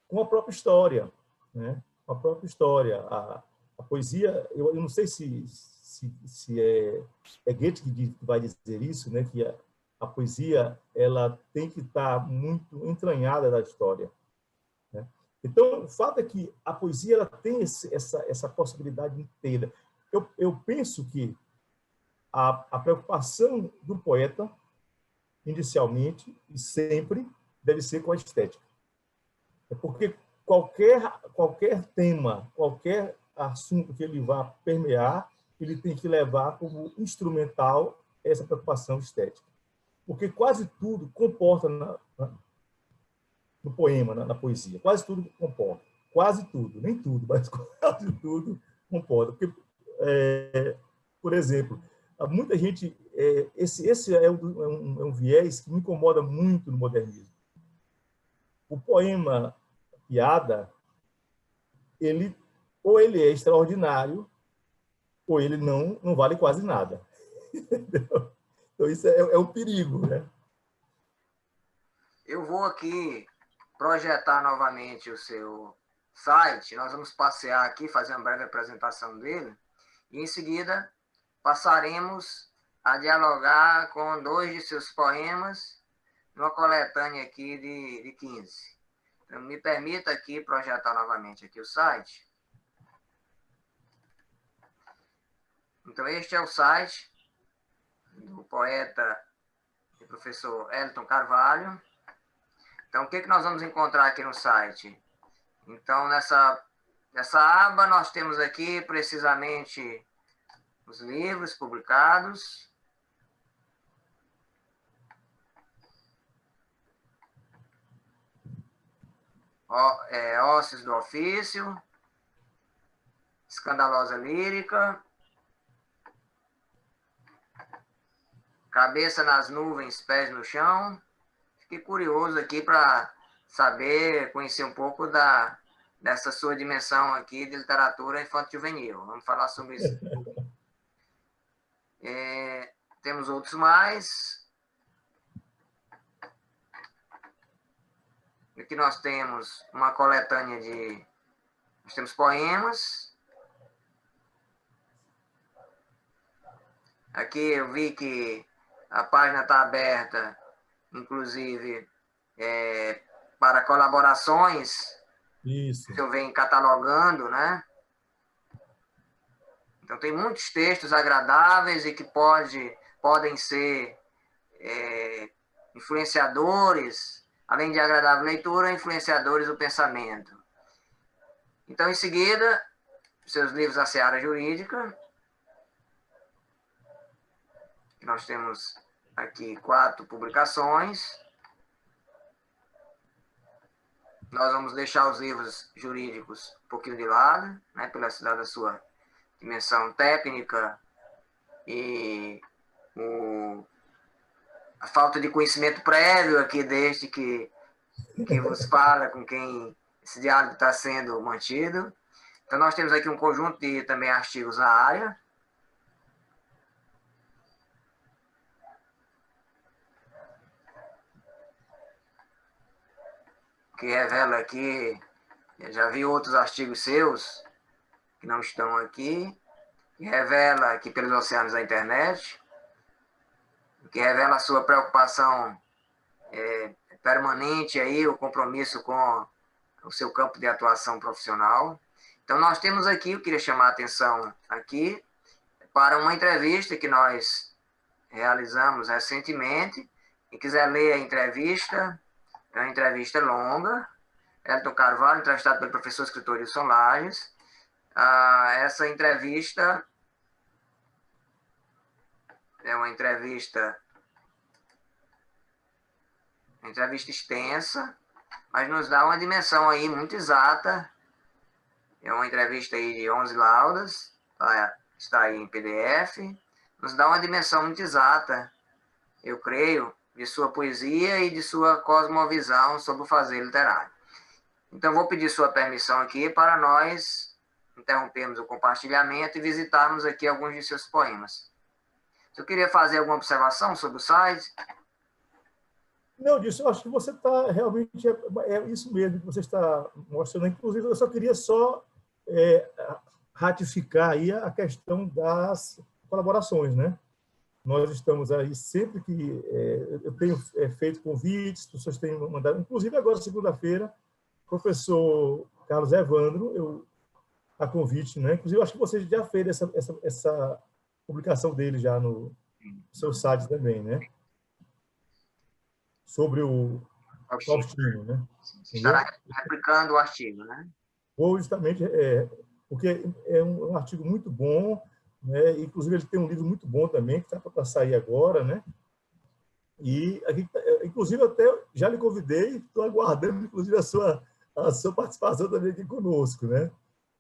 com a própria história, né? Com a própria história. A poesia, eu não sei se é Goethe que vai dizer isso, né? Que a poesia ela tem que estar muito entranhada da história, né? Então, o fato é que a poesia ela tem essa possibilidade inteira. Eu penso que a preocupação do poeta, inicialmente e sempre, deve ser com a estética. É porque qualquer tema, qualquer assunto que ele vá permear, ele tem que levar como instrumental essa preocupação estética. Porque quase tudo comporta no poema, na poesia. Quase tudo comporta. Quase tudo, nem tudo, mas quase tudo comporta. Porque, por exemplo, muita gente... esse é um viés que me incomoda muito no modernismo. O poema piada, ou ele é extraordinário, ou ele não vale quase nada. Então, isso é um perigo, né? Eu vou aqui projetar novamente o seu site, nós vamos passear aqui, fazer uma breve apresentação dele, e em seguida passaremos a dialogar com 2 de seus poemas, numa coletânea aqui de 15. Então, me permita aqui projetar novamente aqui o site. Então, este é o site do poeta e professor Elton Carvalho. Então, o que nós vamos encontrar aqui no site? Então, nessa aba, nós temos aqui precisamente os livros publicados, Ossos do Ofício, Escandalosa Lírica, Cabeça nas Nuvens, Pés no Chão. Fiquei curioso aqui para saber, conhecer um pouco dessa sua dimensão aqui de literatura infanto-juvenil. Vamos falar sobre isso. Temos outros mais. Aqui nós temos uma coletânea de... Nós temos poemas. Aqui eu vi que a página está aberta, inclusive, para colaborações. Isso. Que eu venho catalogando, né? Então, tem muitos textos agradáveis e que podem ser influenciadores, além de agradável leitura, influenciadores do pensamento. Então, em seguida, seus livros da seara jurídica. Nós temos aqui 4 publicações. Nós vamos deixar os livros jurídicos um pouquinho de lado, né, pela cidade da sua dimensão técnica e a falta de conhecimento prévio aqui deste que vos fala, com quem esse diálogo está sendo mantido. Então, nós temos aqui um conjunto de também artigos na área. Que revela aqui, já vi outros artigos seus, que não estão aqui, que revela aqui pelos oceanos da internet, que revela a sua preocupação permanente aí, o compromisso com o seu campo de atuação profissional. Então, nós temos aqui, eu queria chamar a atenção aqui, para uma entrevista que nós realizamos recentemente. Quem quiser ler a entrevista, é uma entrevista longa. Elton Carvalho, entrevistado pelo professor escritor Wilson Lages. Essa entrevista é uma entrevista extensa, mas nos dá uma dimensão aí muito exata. É uma entrevista aí de 11 laudas, está aí em PDF. Nos dá uma dimensão muito exata, eu creio, de sua poesia e de sua cosmovisão sobre o fazer literário. Então, vou pedir sua permissão aqui para nós interrompermos o compartilhamento e visitarmos aqui alguns de seus poemas. Eu queria fazer alguma observação sobre o site? Não, disso, eu acho que você está realmente... É isso mesmo que você está mostrando. Inclusive, eu só queria ratificar aí a questão das colaborações, né? Nós estamos aí sempre que... eu tenho feito convites, pessoas têm mandado... Inclusive, agora, segunda-feira, o professor Carlos Evandro, a convite, né? Inclusive, eu acho que você já fez essa publicação dele já no seu site também, né? Sobre o Faustino, né? Estará replicando o artigo, né? Ou justamente, porque é um artigo muito bom, né? Inclusive, ele tem um livro muito bom também, que está para sair agora, né? E, inclusive, até já lhe convidei, estou aguardando, inclusive, a sua participação também aqui conosco, né?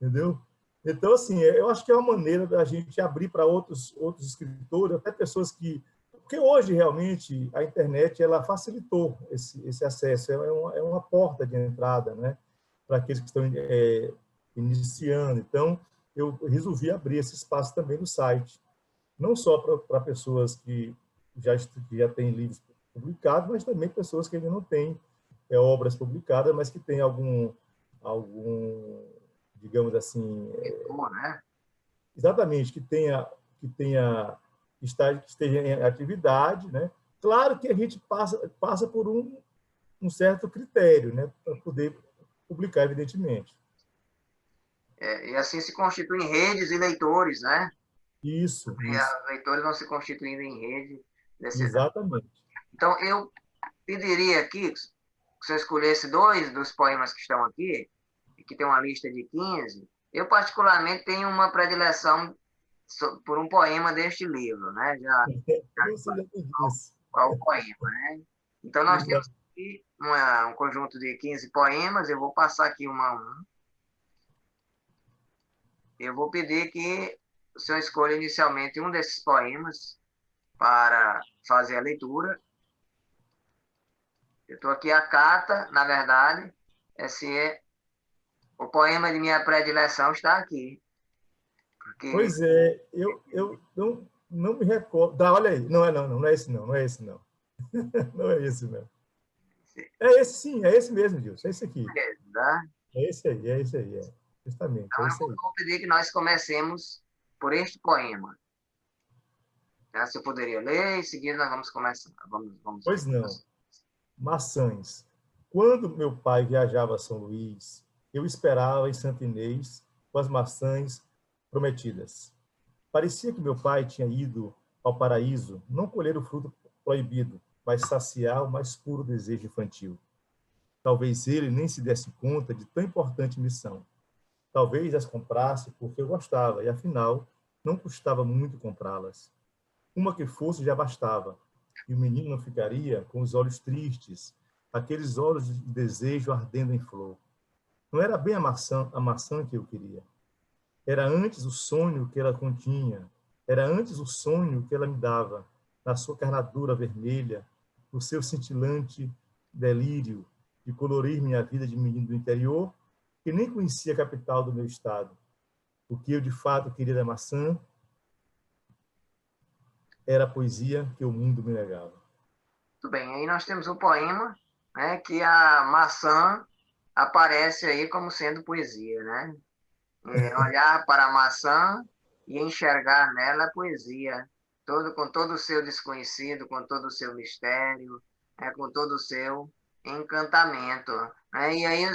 Entendeu? Então, assim, eu acho que é uma maneira da gente abrir para outros escritores, até pessoas que... Porque hoje, realmente, a internet ela facilitou esse acesso, é uma porta de entrada, né, para aqueles que estão iniciando. Então, eu resolvi abrir esse espaço também no site, não só para pessoas que já têm livros publicados, mas também pessoas que ainda não têm obras publicadas, mas que têm algum digamos assim... né? Exatamente, que esteja em atividade, né? Claro que a gente passa por um certo critério, né, para poder publicar, evidentemente. E assim se constituem redes e leitores, né? Isso. Os leitores vão se constituindo em rede. Exatamente. Então, eu pediria aqui que você escolhesse 2 dos poemas que estão aqui, que tem uma lista de 15. Eu, particularmente, tenho uma predileção por um poema deste livro, né? Qual o poema, né? Então, nós temos aqui um conjunto de 15 poemas, eu vou passar aqui um a um. eu vou pedir que o senhor escolha inicialmente um desses poemas para fazer a leitura. Eu estou aqui a carta, na verdade, esse é o poema de minha predileção está aqui, porque Pois é, eu não me recordo. Dá, olha aí. Não é esse não, não é esse não. Não é esse não. É esse sim, é esse mesmo, Gilson, é esse aqui. tá? É esse aí, é. Justamente, Então é eu esse aí. vou pedir que nós comecemos por este poema. Tá? Se eu poderia ler, em seguida nós vamos começar. Vamos ler. Pois não. Maçãs. Quando meu pai viajava a São Luís, eu esperava em Santa Inês com as maçãs prometidas. Parecia que meu pai tinha ido ao paraíso não colher o fruto proibido, mas saciar o mais puro desejo infantil. Talvez ele nem se desse conta de tão importante missão. Talvez as comprasse porque eu gostava, e afinal, não custava muito comprá-las. Uma que fosse já bastava, e o menino não ficaria com os olhos tristes, aqueles olhos de desejo ardendo em flor. Não era bem a maçã que eu queria. Era antes o sonho que ela continha, era antes o sonho que ela me dava, na sua carnadura vermelha, no seu cintilante delírio de colorir minha vida de menino do interior, que nem conhecia a capital do meu estado. O que eu de fato queria da maçã era a poesia que o mundo me negava. Muito bem, aí nós temos um poema, né, que a maçã aparece aí como sendo poesia, né? Olhar para a maçã e enxergar nela a poesia, com todo o seu desconhecido, com todo o seu mistério, com todo o seu encantamento. Né? E aí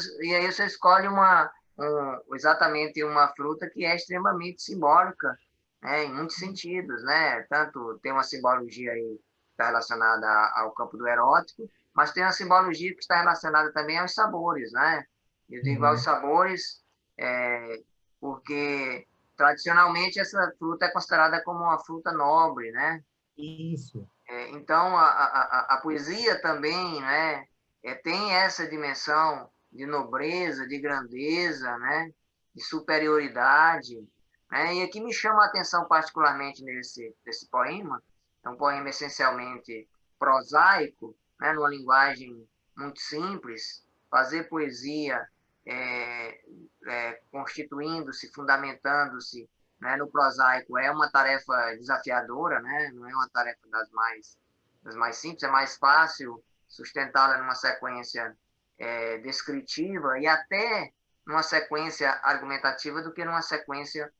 você escolhe exatamente uma fruta que é extremamente simbólica, né, em muitos sentidos, né? Tanto tem uma simbologia aí que está relacionada ao campo do erótico, mas tem uma simbologia que está relacionada também aos sabores, né? Eu digo aos Uhum. sabores, porque tradicionalmente essa fruta é considerada como uma fruta nobre, né? Isso. Então a poesia também, né, tem essa dimensão de nobreza, de grandeza, né, de superioridade, né? E aqui me chama a atenção particularmente nesse poema, é um poema essencialmente prosaico, né, numa linguagem muito simples, fazer poesia é, constituindo-se, fundamentando-se, né, no prosaico é uma tarefa desafiadora, né? Não é uma tarefa das mais simples, é mais fácil sustentá-la numa sequência descritiva e até numa sequência argumentativa do que numa sequência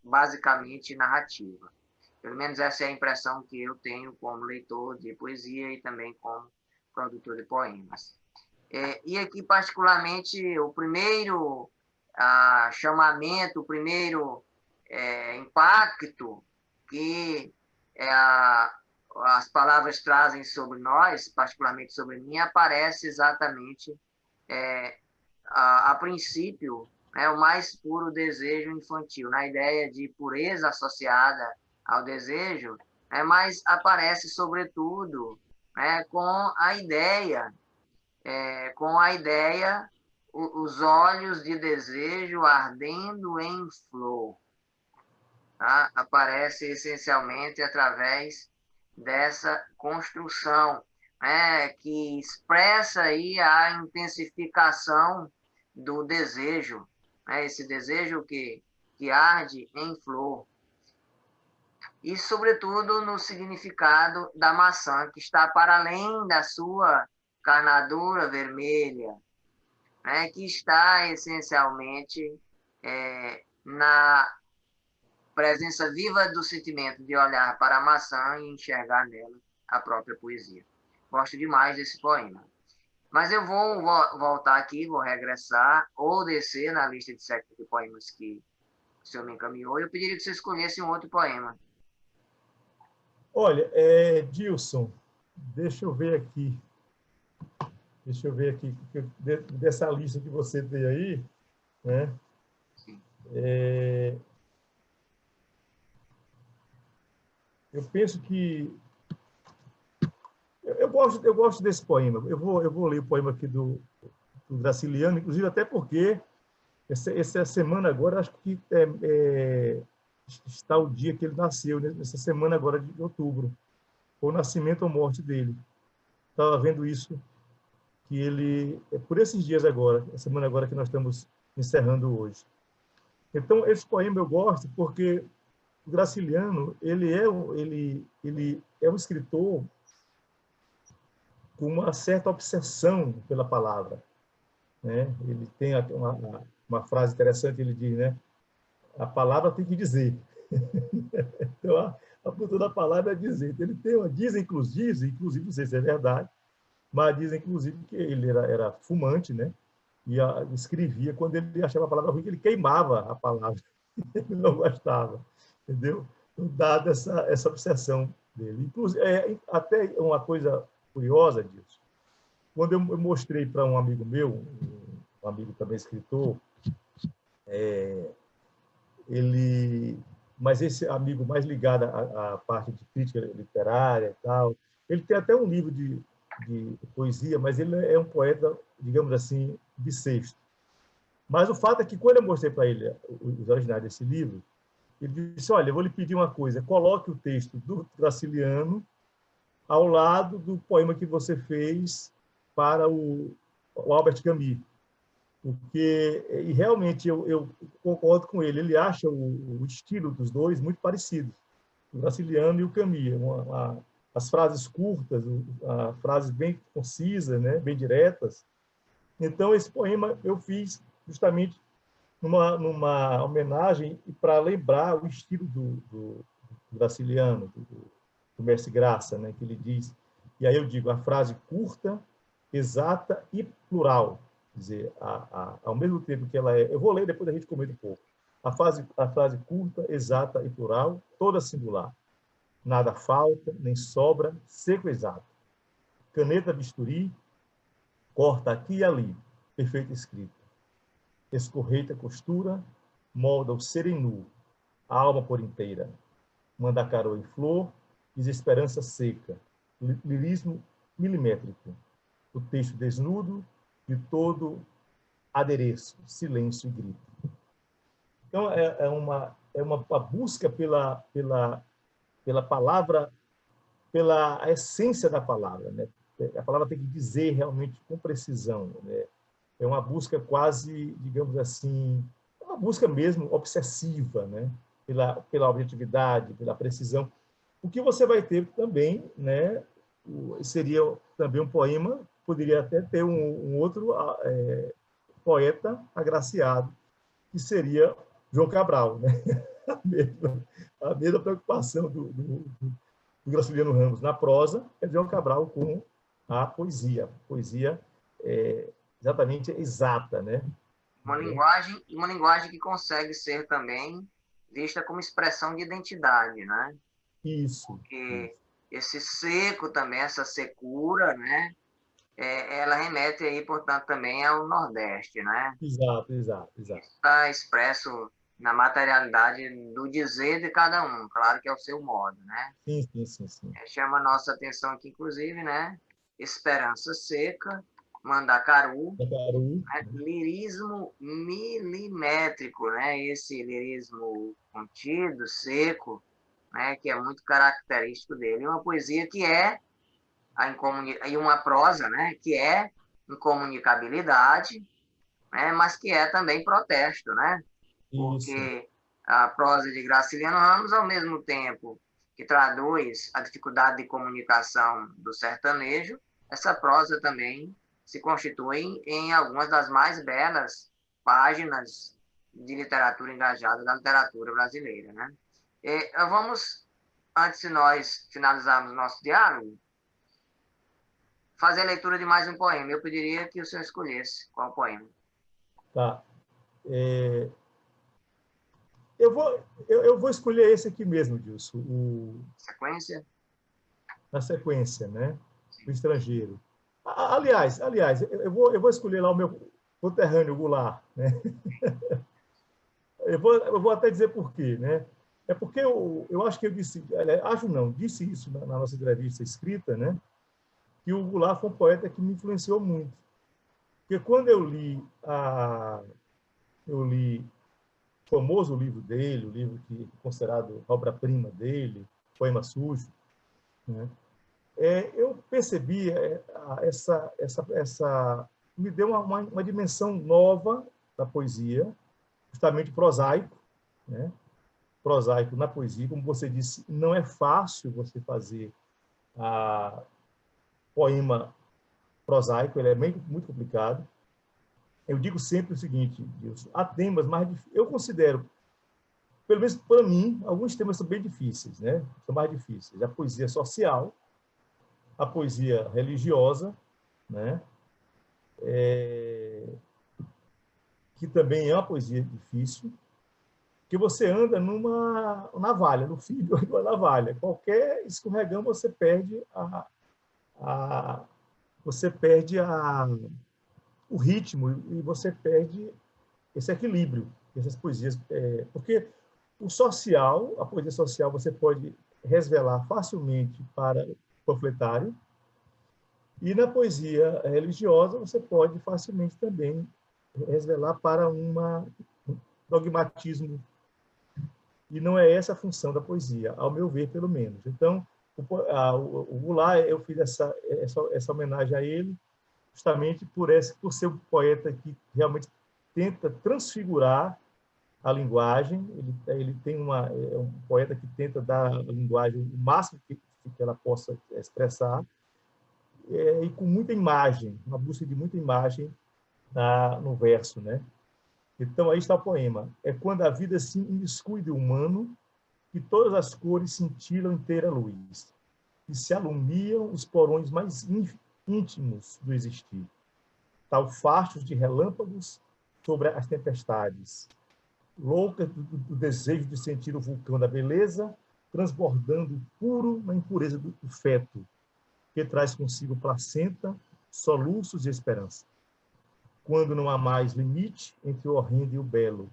basicamente narrativa. Pelo menos essa é a impressão que eu tenho como leitor de poesia e também como produtor de poemas. E aqui, particularmente, o primeiro chamamento, o primeiro impacto que as palavras trazem sobre nós, particularmente sobre mim, aparece exatamente, a princípio, né, o mais puro desejo infantil, na ideia de pureza associada ao desejo, né, mas aparece, sobretudo, né, com a ideia, os olhos de desejo ardendo em flor. Tá? Aparece essencialmente através dessa construção, né, que expressa aí a intensificação do desejo, né, esse desejo que arde em flor. E, sobretudo, no significado da maçã, que está para além da sua carnadura vermelha, né, que está essencialmente na presença viva do sentimento de olhar para a maçã e enxergar nela a própria poesia. Gosto demais desse poema. Mas eu vou voltar aqui, vou regressar ou descer na lista de 7 poemas que o senhor me encaminhou. Eu pediria que você escolhesse um outro poema. Olha, Dilson, deixa eu ver aqui. Deixa eu ver aqui, dessa lista que você tem aí, né? Eu penso que eu gosto desse poema. Eu vou ler o poema aqui do Graciliano, inclusive até porque essa semana agora, acho que está o dia que ele nasceu, nessa semana agora de outubro, o nascimento ou morte dele. Estava vendo isso, que ele, por esses dias agora, a semana agora que nós estamos encerrando hoje. Então, esse poema eu gosto porque o Graciliano, ele é um escritor com uma certa obsessão pela palavra, né? Ele tem uma frase interessante, ele diz, né? A palavra tem que dizer. Então, a função da palavra é dizer. Ele diz, inclusive, não sei se é verdade, mas diz, inclusive, que ele era fumante, né? E escrevia, quando ele achava a palavra ruim, ele queimava a palavra. Ele não gostava, entendeu? Dada essa obsessão dele. Inclusive, até uma coisa curiosa disso. Quando eu mostrei para um amigo meu, um amigo também escritor, mas esse amigo mais ligado à parte de crítica literária e tal, ele tem até um livro de poesia, mas ele é um poeta, digamos assim, bissexto. Mas o fato é que, quando eu mostrei para ele os originais desse livro, ele disse, olha, eu vou lhe pedir uma coisa, coloque o texto do Graciliano ao lado do poema que você fez para o Albert Camus. Porque, e realmente, eu concordo com ele, ele acha o estilo dos dois muito parecido, o Graciliano e o Camus. As frases curtas, frases bem concisas, né, bem diretas. Então, esse poema eu fiz justamente numa homenagem e para lembrar o estilo do Graciliano, do Mestre Graça, né, que ele diz. E aí eu digo, a frase curta, exata e plural. Quer dizer, ao mesmo tempo que ela é... Eu vou ler, depois a gente comenta um pouco. A frase curta, exata e plural, toda singular. Nada falta, nem sobra, seco e exato. Caneta, bisturi, corta aqui e ali, perfeita escrita. Escorreita, costura, molda o ser em nu, a alma por inteira. Mandacaru em flor, desesperança seca, lirismo milimétrico. O texto desnudo de todo adereço, silêncio e grito. Então, é uma busca pela palavra, pela essência da palavra, né? A palavra tem que dizer realmente com precisão, né? É uma busca quase, digamos assim, uma busca mesmo obsessiva, né? Pela objetividade, pela precisão. O que você vai ter também, né? Seria também um poema, poderia até ter um outro poeta agraciado, que seria João Cabral, né? A mesma preocupação do Graciliano Ramos na prosa é João Cabral com a poesia. Poesia exatamente exata, né? Uma linguagem que consegue ser também vista como expressão de identidade, né? Isso. Porque esse seco também, essa secura, né? Ela remete aí, portanto, também ao Nordeste, né? Exato. Está expresso na materialidade do dizer de cada um, claro que é o seu modo, né? Sim. Chama a nossa atenção aqui, inclusive, né? Esperança seca, Mandacaru, né? Lirismo milimétrico, né? Esse lirismo contido, seco, né? Que é muito característico dele. Uma poesia que e uma prosa, né? Que é incomunicabilidade, né? Mas que é também protesto, né? Isso. Porque a prosa de Graciliano Ramos, ao mesmo tempo que traduz a dificuldade de comunicação do sertanejo, essa prosa também se constitui em algumas das mais belas páginas de literatura engajada da literatura brasileira, né? Vamos, antes de nós finalizarmos nosso diálogo, fazer a leitura de mais um poema. Eu pediria que o senhor escolhesse qual poema. Tá. Eu vou escolher esse aqui mesmo, Dilson. Sequência? Na sequência, né? O estrangeiro. Aliás, eu vou escolher lá o meu conterrâneo Goulart, né? Eu vou até dizer por quê, né? É porque eu acho que eu disse, disse isso na nossa entrevista escrita, né? Que o Goulart foi um poeta que me influenciou muito. Porque quando eu li eu li o famoso livro dele, o livro que é considerado obra-prima dele, Poema Sujo, né? Eu percebi me deu uma dimensão nova da poesia, justamente prosaico, né? Prosaico na poesia, como você disse, não é fácil você fazer a poema prosaico, ele é muito complicado. Eu digo sempre o seguinte, Wilson, há temas mais difíceis. Eu considero, pelo menos para mim, alguns temas são bem difíceis, né? São mais difíceis. A poesia social, a poesia religiosa, né? Que também é uma poesia difícil, que você anda numa navalha, no fio de uma navalha. Qualquer escorregão você perde a você perde o ritmo e você perde esse equilíbrio dessas poesias. Porque o social, a poesia social, você pode resvelar facilmente para o panfletário, e na poesia religiosa você pode facilmente também resvelar para um dogmatismo. E não é essa a função da poesia, ao meu ver, pelo menos. Então, o Goulart, eu fiz essa homenagem a ele, justamente por ser um poeta que realmente tenta transfigurar a linguagem. Ele tem é um poeta que tenta dar à linguagem o máximo que ela possa expressar, e com muita imagem, uma busca de muita imagem no verso, né? Então, aí está o poema. É quando a vida se imiscui do humano que todas as cores cintilam inteira luz e se alumiam os porões mais íntimos do existir, tal fachos de relâmpagos sobre as tempestades, louca do desejo de sentir o vulcão da beleza, transbordando puro na impureza do feto, que traz consigo placenta, soluços e esperança. Quando não há mais limite entre o horrendo e o belo,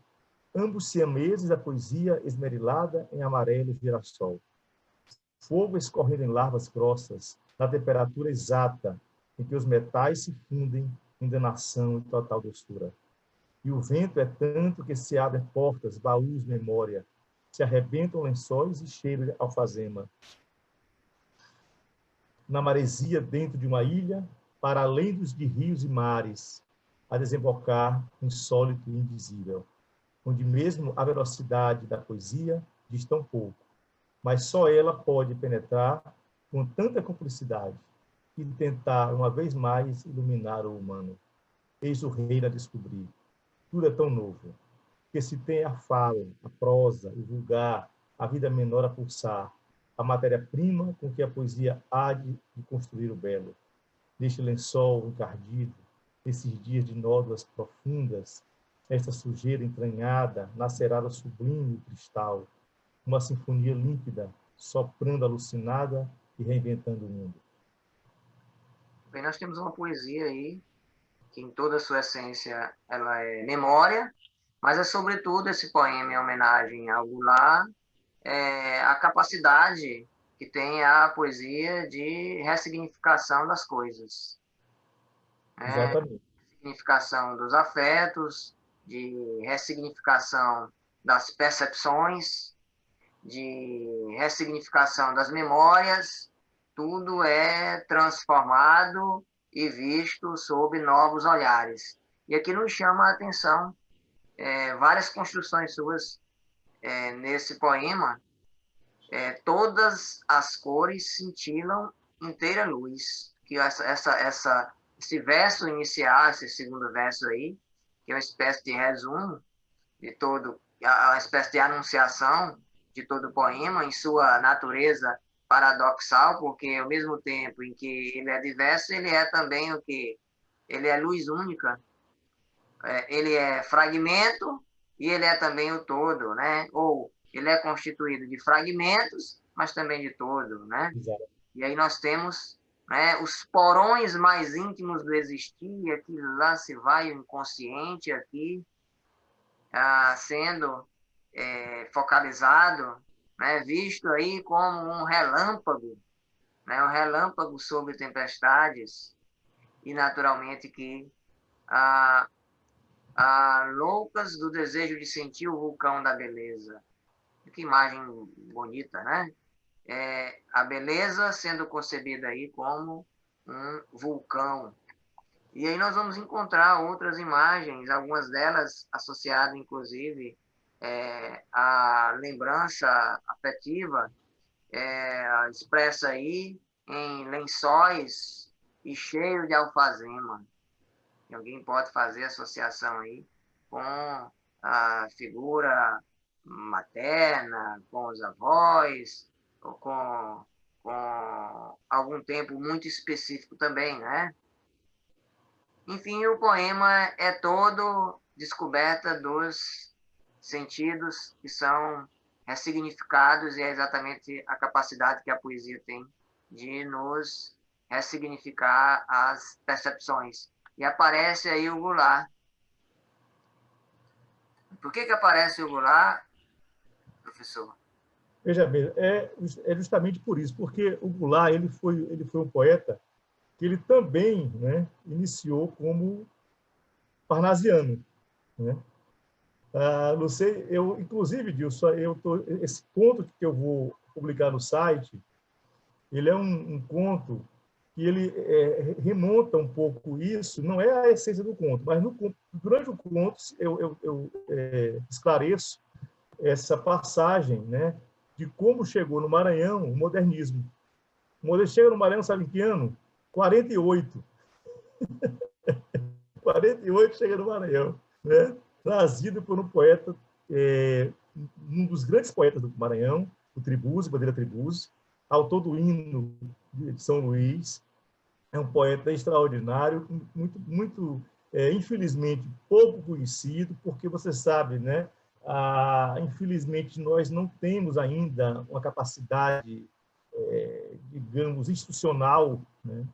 ambos siameses da poesia esmerilada em amarelo girassol. Fogo escorrendo em larvas grossas, na temperatura exata em que os metais se fundem em danação e total doçura. E o vento é tanto que se abrem portas, baús, memória, se arrebentam lençóis e cheiro de alfazema. Na maresia dentro de uma ilha, para além de rios e mares, a desembocar insólito e indizível, onde mesmo a velocidade da poesia diz tão pouco, mas só ela pode penetrar com tanta cumplicidade e tentar, uma vez mais, iluminar o humano. Eis o rei a descobrir. Tudo é tão novo, que se tem a fala, a prosa, o vulgar, a vida menor a pulsar, a matéria-prima com que a poesia há de construir o belo. Neste lençol encardido, nesses dias de nódoas profundas, esta sujeira entranhada nascerá o sublime cristal, uma sinfonia límpida, soprando alucinada e reinventando o mundo. Bem, nós temos uma poesia aí que em toda a sua essência ela é memória, mas é sobretudo esse poema em homenagem ao Goulart, a capacidade que tem a poesia de ressignificação das coisas. Exatamente. Ressignificação dos afetos, de ressignificação das percepções, de ressignificação das memórias, tudo é transformado e visto sob novos olhares. E aqui nos chama a atenção várias construções suas nesse poema, todas as cores cintilam inteira luz. Que esse verso inicial, esse segundo verso aí, que é uma espécie de resumo de todo, uma espécie de anunciação de todo o poema em sua natureza paradoxal, porque ao mesmo tempo em que ele é diverso, ele é também o que? Ele é luz única, ele é fragmento e ele é também o todo, né? Ou ele é constituído de fragmentos, mas também de todo, né? Exato. E aí nós temos, né, os porões mais íntimos do existir, aqui lá se vai o inconsciente aqui, sendo focalizado, né, visto aí como um relâmpago, né, um relâmpago sobre tempestades, e naturalmente que loucas do desejo de sentir o vulcão da beleza. Que imagem bonita, né? A beleza sendo concebida aí como um vulcão. E aí nós vamos encontrar outras imagens, algumas delas associadas, inclusive, à lembrança afetiva, expressa aí em lençóis e cheio de alfazema. E alguém pode fazer associação aí com a figura materna, com os avós, ou com algum tempo muito específico também, né? Enfim, o poema é todo descoberta dos sentidos que são ressignificados, e é exatamente a capacidade que a poesia tem de nos ressignificar as percepções. E aparece aí o Goulart. Por que aparece o Goulart, professor? Veja bem, é justamente por isso, porque o Goulart ele foi um poeta que ele também, né, iniciou como parnasiano, né? Não sei, inclusive, Dilson, esse conto que eu vou publicar no site, ele é um conto que ele remonta um pouco isso, não é a essência do conto, mas durante o conto eu esclareço essa passagem, né, de como chegou no Maranhão o modernismo. O modernismo chega no Maranhão, sabe em que ano? 48. 48 chega no Maranhão, né? Trazido por um poeta, um dos grandes poetas do Maranhão, o Tribuzzi, Bandeira Tribuzzi, autor do hino de São Luís. É um poeta extraordinário, muito infelizmente, pouco conhecido, porque você sabe, né? Infelizmente, nós não temos ainda uma capacidade, digamos, institucional, né,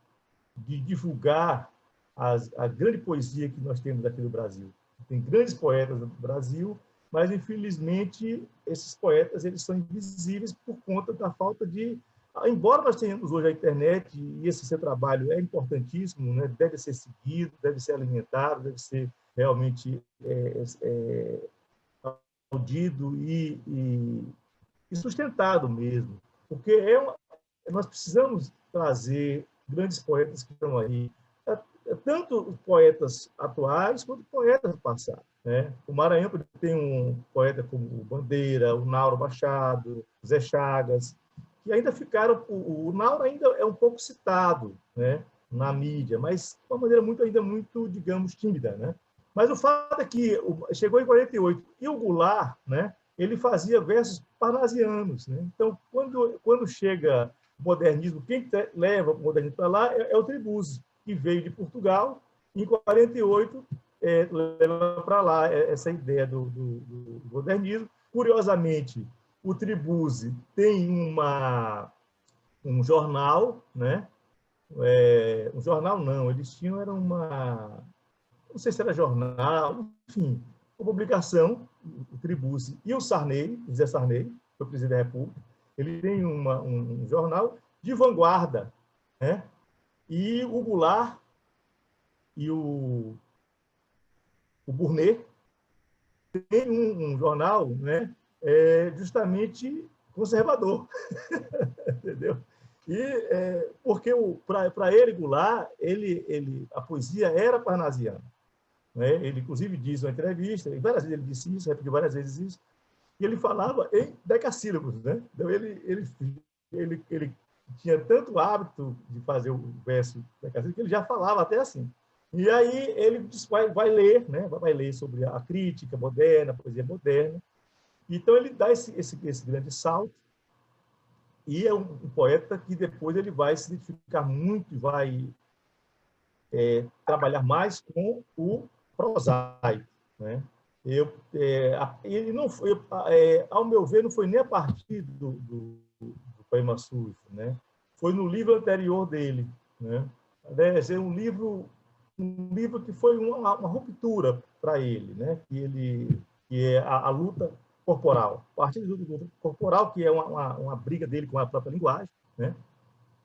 de divulgar a grande poesia que nós temos aqui no Brasil. Tem grandes poetas no Brasil, mas, infelizmente, esses poetas eles são invisíveis por conta da falta de... Embora nós tenhamos hoje a internet, e esse seu trabalho é importantíssimo, né, deve ser seguido, deve ser alimentado, deve ser realmente audido e sustentado mesmo, porque nós precisamos trazer grandes poetas que estão aí, tanto poetas atuais quanto poetas do passado, né? O Maranhão tem um poeta como o Bandeira, o Nauro Machado, o Zé Chagas, que ainda ficaram... O Nauro ainda é um pouco citado, né, na mídia, mas de uma maneira ainda muito, digamos, tímida, né? Mas o fato é que chegou em 48 e o Goulart, né, ele fazia versos parnasianos, né? Então, quando chega o modernismo, quem leva o modernismo para lá é o Tribuzzi, que veio de Portugal, e em 48 leva para lá essa ideia do modernismo. Curiosamente, o Tribuzzi tem um jornal, né? Um jornal não, eles tinham não sei se era jornal, enfim, uma publicação, o Tribuzzi e o Sarney, José Sarney, foi presidente da República, ele tem um jornal de vanguarda, né? E o Goulart e o Burnet têm um jornal, né, justamente conservador, entendeu? E porque para ele, Goulart, a poesia era parnasiana, né? Ele, inclusive, diz uma entrevista, e várias vezes ele disse isso, repetiu várias vezes isso, e ele falava em decassílabos, né? Então, ele tinha tanto hábito de fazer o verso decassílabo que ele já falava até assim. E aí ele vai ler, né? Vai ler sobre a crítica moderna, a poesia moderna. Então, ele dá esse grande salto, e é um poeta que depois ele vai se identificar muito e vai trabalhar mais com o prosaico, né? Ele não foi, ao meu ver, não foi nem a partir do poema sujo, né? Foi no livro anterior dele, né? Deve ser um livro que foi uma ruptura para ele, né? Que é a luta corporal. A partir da luta corporal, que é uma briga dele com a própria linguagem, né?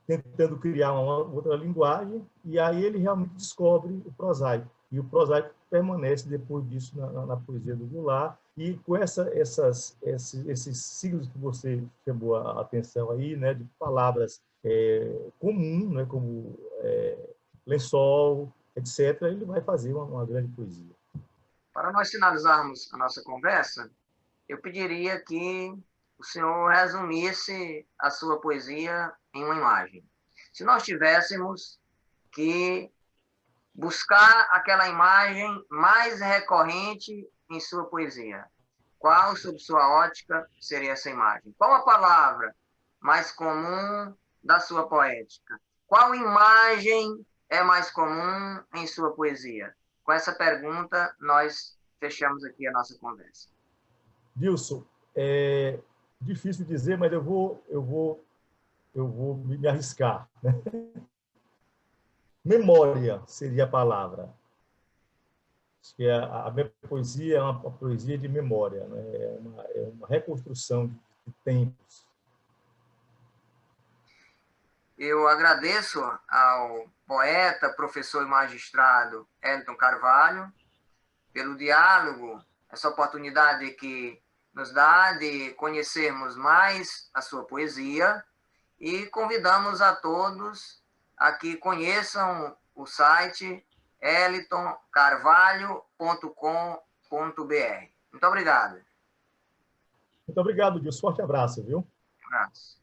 Tentando criar uma outra linguagem, e aí ele realmente descobre o prosaico. e o prosaico permanece depois disso na poesia do Goulart. E com esses signos que você chamou a atenção aí, né, de palavras comuns, né, como lençol, etc., ele vai fazer uma grande poesia. Para nós finalizarmos a nossa conversa, eu pediria que o senhor resumisse a sua poesia em uma imagem. Se nós tivéssemos que buscar aquela imagem mais recorrente em sua poesia, qual, sob sua ótica, seria essa imagem? Qual a palavra mais comum da sua poética? Qual imagem é mais comum em sua poesia? Com essa pergunta, nós fechamos aqui a nossa conversa. Dilson, é difícil dizer, mas eu vou me arriscar. Né? Memória seria a palavra. Acho que a minha poesia é uma poesia de memória, né? É uma reconstrução de tempos. Eu agradeço ao poeta, professor e magistrado Elton Carvalho pelo diálogo, essa oportunidade que nos dá de conhecermos mais a sua poesia e convidamos a todos a que conheçam o site eltoncarvalho.com.br. Muito obrigado. Muito obrigado, Dilson. Forte abraço, viu? Um abraço.